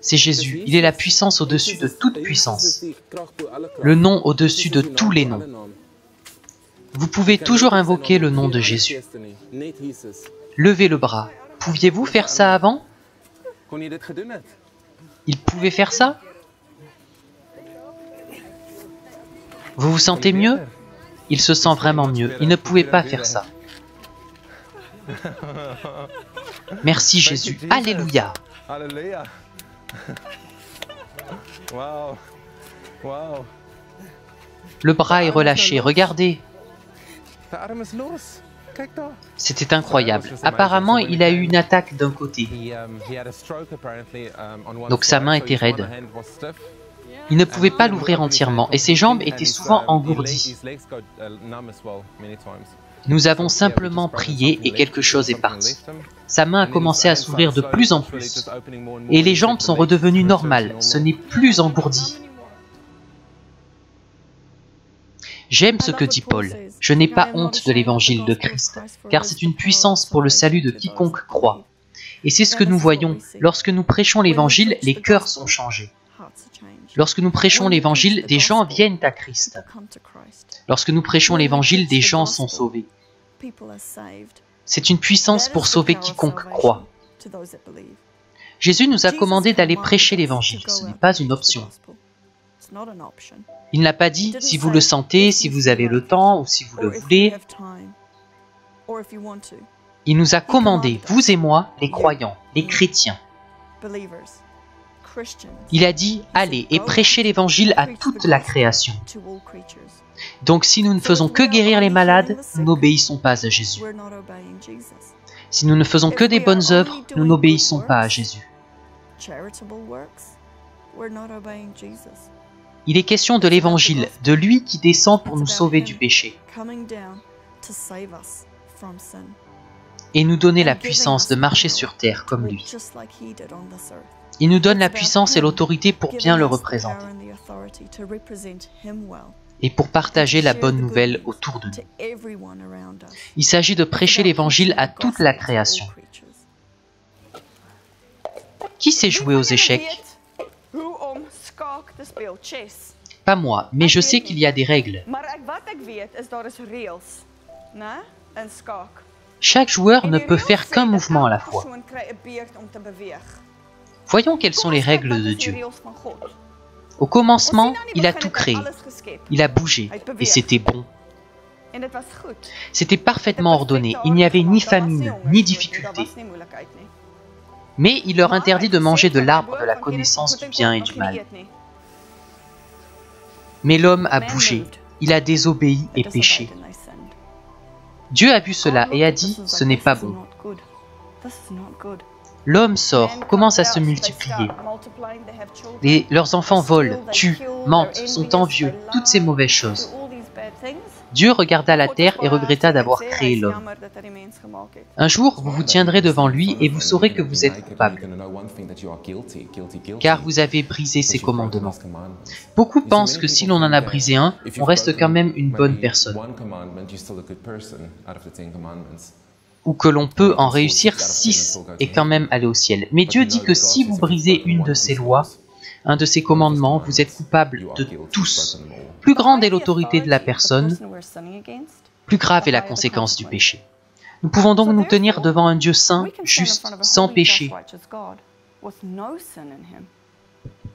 C'est Jésus. Il est la puissance au-dessus de toute puissance. Le nom au-dessus de tous les noms. Vous pouvez toujours invoquer le nom de Jésus. Levez le bras. Pouviez-vous faire ça avant? Il pouvait faire ça? Vous vous sentez mieux? Il se sent vraiment mieux. Il ne pouvait pas faire ça. Merci Jésus. Alléluia. Le bras est relâché. Regardez. C'était incroyable. Apparemment, il a eu une attaque d'un côté. Donc sa main était raide. Il ne pouvait pas l'ouvrir entièrement et ses jambes étaient souvent engourdies. Nous avons simplement prié et quelque chose est parti. Sa main a commencé à s'ouvrir de plus en plus. Et les jambes sont redevenues normales. Ce n'est plus engourdi. J'aime ce que dit Paul. Je n'ai pas honte de l'évangile de Christ, car c'est une puissance pour le salut de quiconque croit. Et c'est ce que nous voyons. Lorsque nous prêchons l'évangile, les cœurs sont changés. Lorsque nous prêchons l'évangile, des gens viennent à Christ. Lorsque nous prêchons l'évangile, des gens sont sauvés. C'est une puissance pour sauver quiconque croit. Jésus nous a commandé d'aller prêcher l'évangile. Ce n'est pas une option. Il n'a pas dit si vous le sentez, si vous avez le temps ou si vous le voulez. Il nous a commandé, vous et moi, les croyants, les chrétiens. Il a dit, allez et prêchez l'évangile à toute la création. Donc si nous ne faisons que guérir les malades, nous n'obéissons pas à Jésus. Si nous ne faisons que des bonnes œuvres, nous n'obéissons pas à Jésus. Il est question de l'évangile, de lui qui descend pour nous sauver du péché et nous donner la puissance de marcher sur terre comme lui. Il nous donne la puissance et l'autorité pour bien le représenter et pour partager la bonne nouvelle autour de nous. Il s'agit de prêcher l'évangile à toute la création. Qui sait jouer aux échecs? Pas moi, mais je sais qu'il y a des règles. Chaque joueur ne peut faire qu'un mouvement à la fois. Voyons quelles sont les règles de Dieu. Au commencement, il a tout créé. Il a bougé, et c'était bon. C'était parfaitement ordonné. Il n'y avait ni famine, ni difficulté. Mais il leur interdit de manger de l'arbre de la connaissance du bien et du mal. Mais l'homme a bougé, il a désobéi et péché. Dieu a vu cela et a dit, ce n'est pas bon. L'homme sort, commence à se multiplier. Leurs enfants volent, tuent, mentent, sont envieux, toutes ces mauvaises choses. Dieu regarda la terre et regretta d'avoir créé l'homme. Un jour, vous vous tiendrez devant lui et vous saurez que vous êtes coupable, car vous avez brisé ses commandements. Beaucoup pensent que si l'on en a brisé un, on reste quand même une bonne personne, ou que l'on peut en réussir 6 et quand même aller au ciel. Mais Dieu dit que si vous brisez une de ses lois, un de ses commandements, vous êtes coupable de tous. Plus grande est l'autorité de la personne, plus grave est la conséquence du péché. Nous pouvons donc nous tenir devant un Dieu saint, juste, sans péché,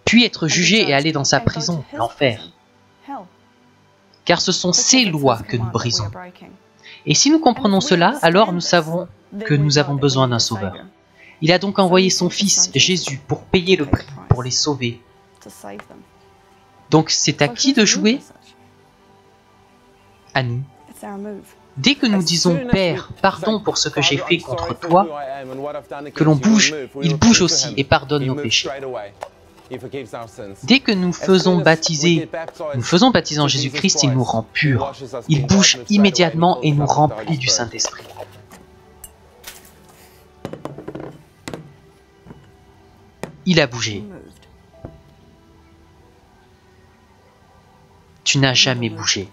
puis être jugés et aller dans sa prison, l'enfer. Car ce sont ces lois que nous brisons. Et si nous comprenons cela, alors nous savons que nous avons besoin d'un sauveur. Il a donc envoyé son Fils, Jésus, pour payer le prix, pour les sauver. Donc c'est à qui de jouer? À nous. Dès que nous disons « Père, pardon pour ce que j'ai fait contre toi », que l'on bouge, il bouge aussi et pardonne nos péchés. Dès que nous faisons baptiser en Jésus-Christ, il nous rend purs. Il bouge immédiatement et nous remplit du Il a bougé. Tu n'as jamais bougé.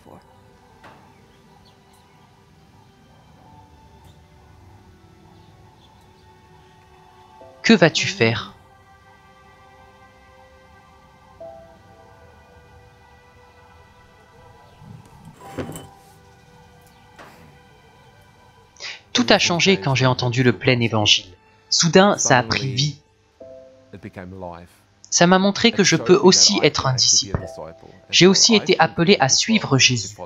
Que vas-tu faire? Tout a changé quand j'ai entendu le plein évangile. Soudain, ça a pris vie. Ça m'a montré que je peux aussi être un disciple. J'ai aussi été appelé à suivre Jésus.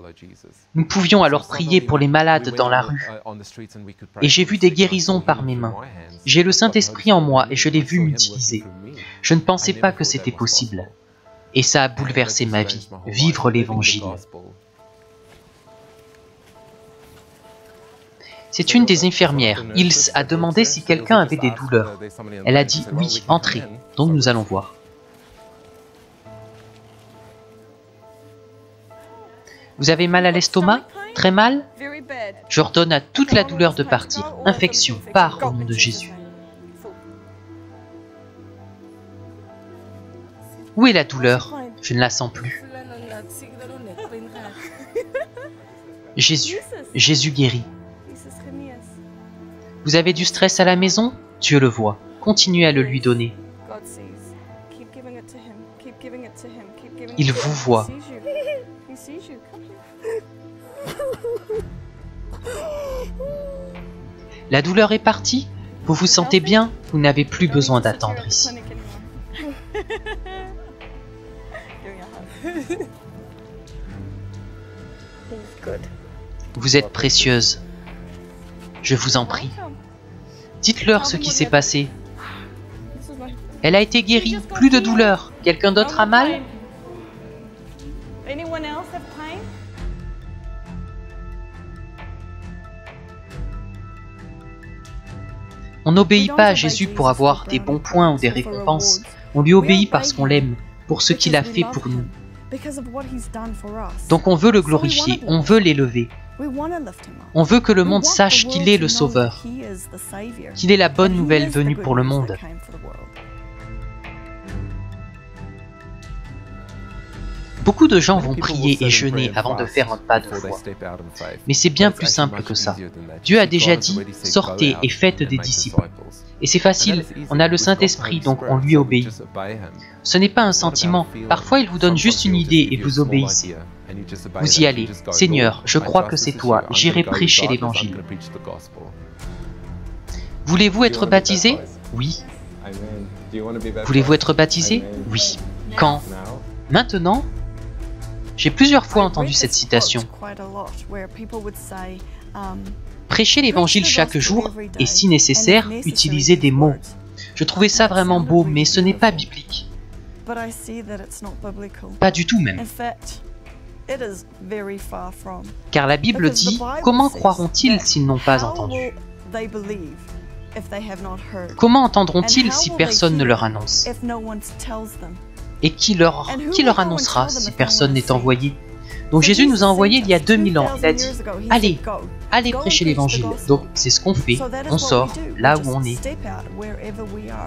Nous pouvions alors prier pour les malades dans la rue. Et j'ai vu des guérisons par mes mains. J'ai le Saint-Esprit en moi et je l'ai vu m'utiliser. Je ne pensais pas que c'était possible. Et ça a bouleversé ma vie, vivre l'Évangile. C'est une des infirmières. Ilse a demandé si quelqu'un avait des douleurs. Elle a dit oui, entrez. Donc nous allons voir. Vous avez mal à l'estomac? Très mal? J'ordonne à toute la douleur de partir. Infection, pars au nom de Jésus. Où est la douleur? Je ne la sens plus. Jésus, Jésus guérit. Vous avez du stress à la maison? Dieu le voit. Continuez à le lui donner. Il vous voit. La douleur est partie? Vous vous sentez bien? Vous n'avez plus besoin d'attendre ici. Vous êtes précieuse. Je vous en prie. Dites-leur ce qui s'est passé. Elle a été guérie, plus de douleur. Quelqu'un d'autre a mal? On n'obéit pas à Jésus pour avoir des bons points ou des récompenses. On lui obéit parce qu'on l'aime, pour ce qu'il a fait pour nous. Donc on veut le glorifier, on veut l'élever. On veut que le monde sache qu'il est le Sauveur, qu'il est la bonne nouvelle venue pour le monde. Beaucoup de gens vont prier et jeûner avant de faire un pas de foi. Mais c'est bien plus simple que ça. Dieu a déjà dit « Sortez et faites des disciples ». Et c'est facile, on a le Saint-Esprit, donc on lui obéit. Ce n'est pas un sentiment, parfois il vous donne juste une idée et vous obéissez. Vous y allez. « Seigneur, je crois que c'est toi, j'irai prêcher l'Évangile. » Voulez-vous être baptisé? Oui. Voulez-vous être baptisé? Oui. Quand? Maintenant? J'ai plusieurs fois entendu cette citation. Prêcher l'évangile chaque jour et, si nécessaire, utiliser des mots. Je trouvais ça vraiment beau, mais ce n'est pas biblique. Pas du tout même. Car la Bible dit, comment croiront-ils s'ils n'ont pas entendu? Comment entendront-ils si personne ne leur annonce? Et qui leur annoncera si personne n'est envoyé? Donc Jésus nous a envoyés il y a 2000 ans. Il a dit, allez prêcher l'évangile. Donc c'est ce qu'on fait. On sort là où on est.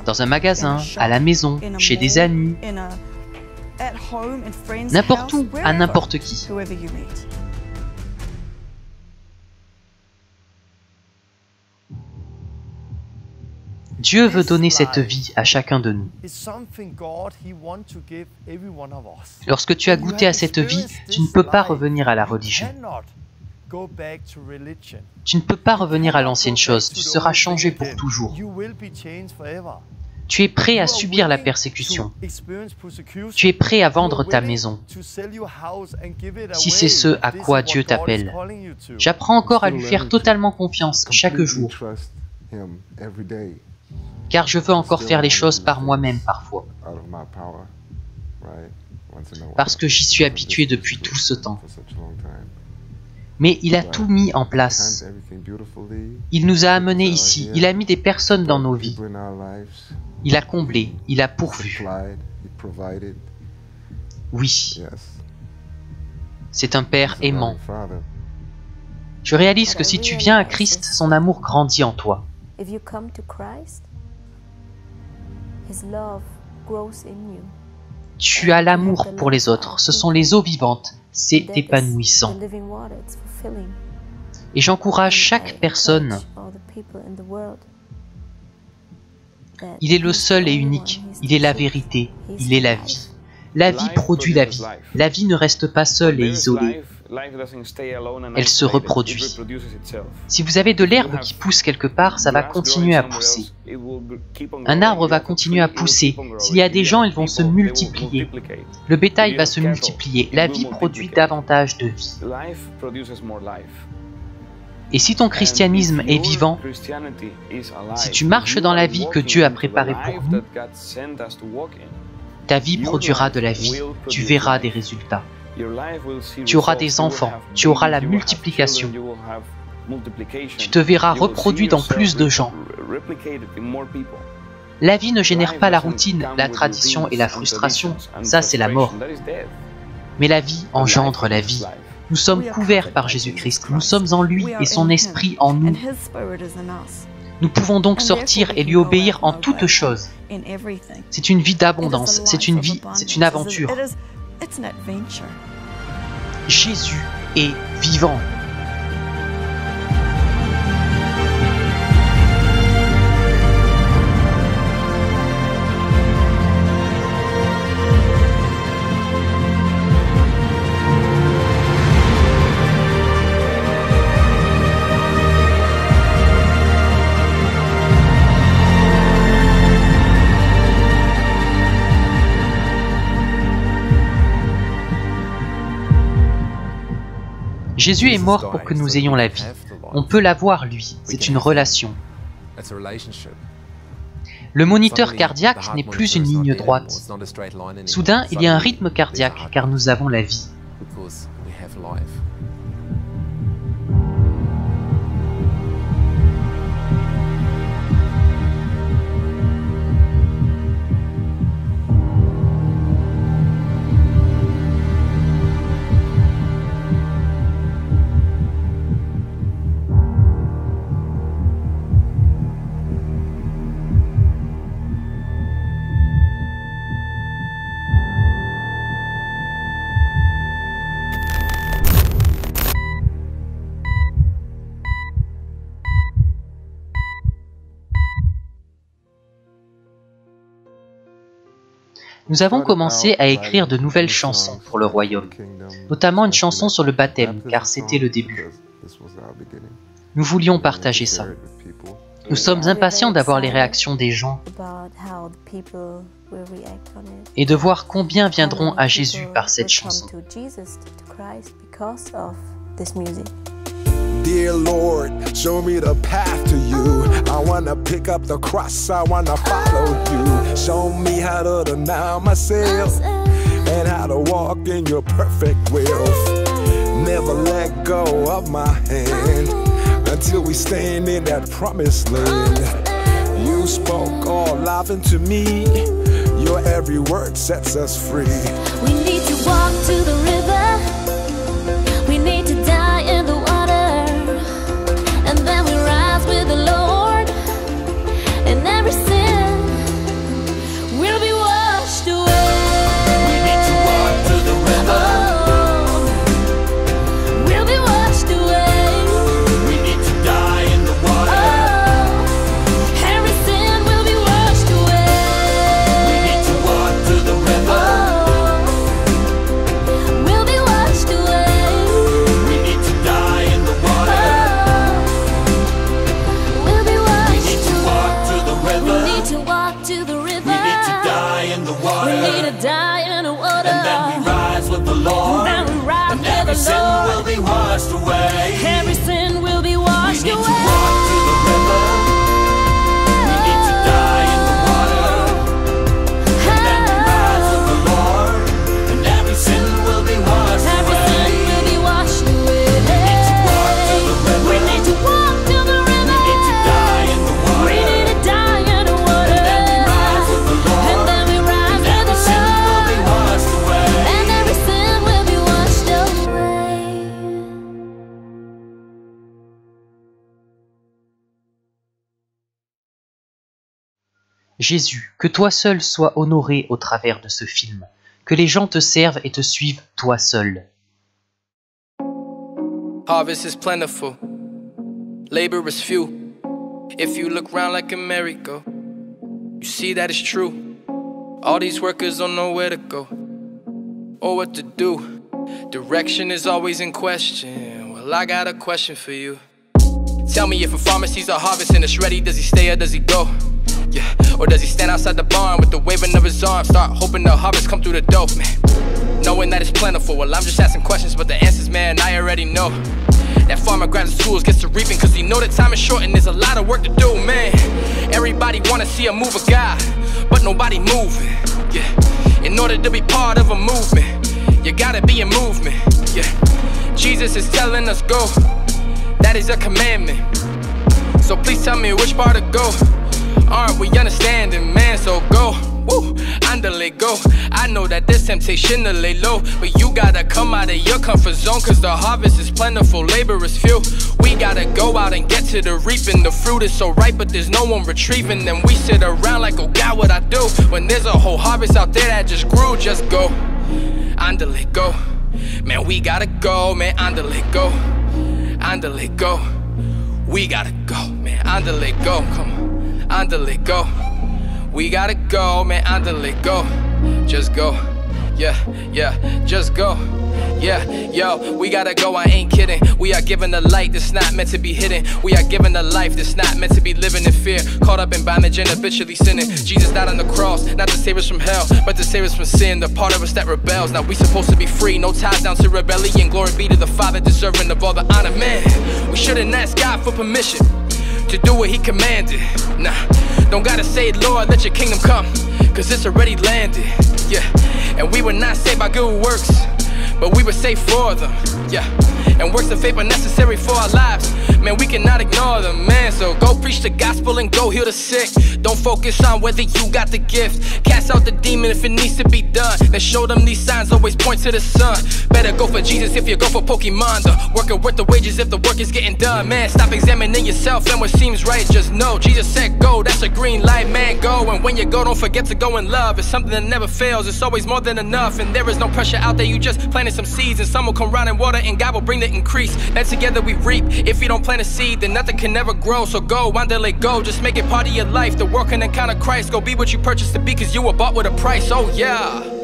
Dans un magasin, à la maison, chez des amis, n'importe où, à n'importe qui. Dieu veut donner cette vie à chacun de nous. Lorsque tu as goûté à cette vie, tu ne peux pas revenir à la religion. Tu ne peux pas revenir à l'ancienne chose, tu seras changé pour toujours. Tu es prêt à subir la persécution. Tu es prêt à vendre ta maison. Si c'est ce à quoi Dieu t'appelle. J'apprends encore à lui faire totalement confiance chaque jour. Car je veux encore faire les choses par moi-même parfois. Parce que j'y suis habitué depuis tout ce temps. Mais il a tout mis en place. Il nous a amenés ici. Il a mis des personnes dans nos vies. Il a comblé. Il a pourvu. Oui. C'est un Père aimant. Je réalise que si tu viens à Christ, son amour grandit en toi. Tu as l'amour pour les autres, ce sont les eaux vivantes, c'est épanouissant. Et j'encourage chaque personne. Il est le seul et unique, il est la vérité, il est la vie. La vie produit la vie. La vie ne reste pas seule et isolée. Elle se reproduit. Si vous avez de l'herbe qui pousse quelque part, ça va continuer à pousser. Un arbre va continuer à pousser. S'il y a des gens, ils vont se multiplier. Le bétail va se multiplier. La vie produit davantage de vie. Et si ton christianisme est vivant, si tu marches dans la vie que Dieu a préparée pour nous, ta vie produira de la vie. Tu verras des résultats. Tu auras des enfants, tu auras la multiplication. Tu te verras reproduit dans plus de gens. La vie ne génère pas la routine, la tradition et la frustration. Ça, c'est la mort. Mais la vie engendre la vie. Nous sommes couverts par Jésus-Christ. Nous sommes en lui et son esprit en nous. Nous pouvons donc sortir et lui obéir en toutes choses. C'est une vie d'abondance, c'est une vie, c'est une aventure. Jésus est vivant. Jésus est mort pour que nous ayons la vie. On peut l'avoir, lui. C'est une relation. Le moniteur cardiaque n'est plus une ligne droite. Soudain, il y a un rythme cardiaque, car nous avons la vie. Nous avons commencé à écrire de nouvelles chansons pour le royaume, notamment une chanson sur le baptême, car c'était le début. Nous voulions partager ça. Nous sommes impatients d'avoir les réactions des gens et de voir combien viendront à Jésus par cette chanson. Dear Lord, show me the path to you. I wanna pick up the cross, I wanna follow you. Show me how to deny myself and how to walk in your perfect will. Never let go of my hand until we stand in that promised land. You spoke all life into me. Your every word sets us free. We need to walk to the river. We need to die in the water. And then we rise with the Lord. And every sin will be washed away. We need to walk to the river. Oh, we'll be washed away. We need to die in the water. Oh, every sin will be washed away. We need to walk to the river. Oh, we'll be washed away. We need to die in the water. Oh, we'll be washed We need to walk to the river. We need to walk to the river. We need to die in the water. We need to die in the water. And then we rise with the Lord. And then we rise And with every the sin Lord. will be washed away. Every sin will be We washed need to away. walk to the river. We need to die in the water. And then we rise with the Lord. And every sin will be washed Every sin away. will be washed away. We need to walk to the river. We need to walk to the river. We need to die in the water. We need to die in the water. And then we rise with the Lord. And then we rise And with every the sin will be Lord. washed away. And every sin will be washed away. Jésus, que toi seul sois honoré au travers de ce film, que les gens te servent et te suivent toi seul. Harvest is plentiful, labor is few. If you look round like a merry-go, you see that it's true. All these workers don't know where to go or what to do. Direction is always in question. Well, I got a question for you. Tell me, if a farmer sees a harvest and it's ready, does he stay or does he go? Yeah, or does he stand outside the barn with the waving of his arms, start hoping the harvest come through the door, man? Knowing that it's plentiful, well, I'm just asking questions, but the answers, man, I already know. That farmer grabs his tools, gets to reaping, cause he know that time is short and there's a lot of work to do, man. Everybody wanna see a move of God, but nobody moving, yeah. In order to be part of a movement, you gotta be in movement, yeah. Jesus is telling us go, that is a commandment. So please tell me which part to go. Aren't we understanding, man? So go, woo, andale, go. I know that there's temptation to lay low, but you gotta come out of your comfort zone, cause the harvest is plentiful, labor is few. We gotta go out and get to the reaping. The fruit is so ripe, but there's no one retrieving. Then we sit around like, oh God, what I do? When there's a whole harvest out there that just grew. Just go, andale, go. Man, we gotta go, man, andale, go. Andale, go. We gotta go, man, andale, go. Come on, andale, go. We gotta go, man, andale, go. Just go, yeah, yeah, just go. Yeah, yo, we gotta go, I ain't kidding. We are given the light that's not meant to be hidden. We are given the life that's not meant to be living in fear. Caught up in bondage and habitually sinning. Jesus died on the cross, not to save us from hell, but to save us from sin, the part of us that rebels. Now we supposed to be free, no ties down to rebellion. Glory be to the Father, deserving of all the honor. Man, we shouldn't ask God for permission to do what he commanded. Nah, don't gotta say, Lord, let your kingdom come, cause it's already landed. Yeah, and we were not saved by good works, but we were saved for them, yeah. And works of faith are necessary for our lives. Man, we cannot ignore them, man. So go preach the gospel and go heal the sick. Don't focus on whether you got the gift. Cast out the demon if it needs to be done. Then show them these signs always point to the sun. Better go for Jesus if you go for Pokemon. The worker worth the wages if the work is getting done, man. Stop examining yourself and what seems right. Just know Jesus said go, that's a green light, man. Go, and when you go, don't forget to go in love. It's something that never fails, it's always more than enough. And there is no pressure out there, you just planted some seeds, and some will come round and water, and God will bring the increase. And together we reap. If you don't plant a seed, then nothing can never grow. So go, andale, go, just make it part of your life. The work and encounter Christ. Go be what you purchased to be, cause you were bought with a price. Oh yeah.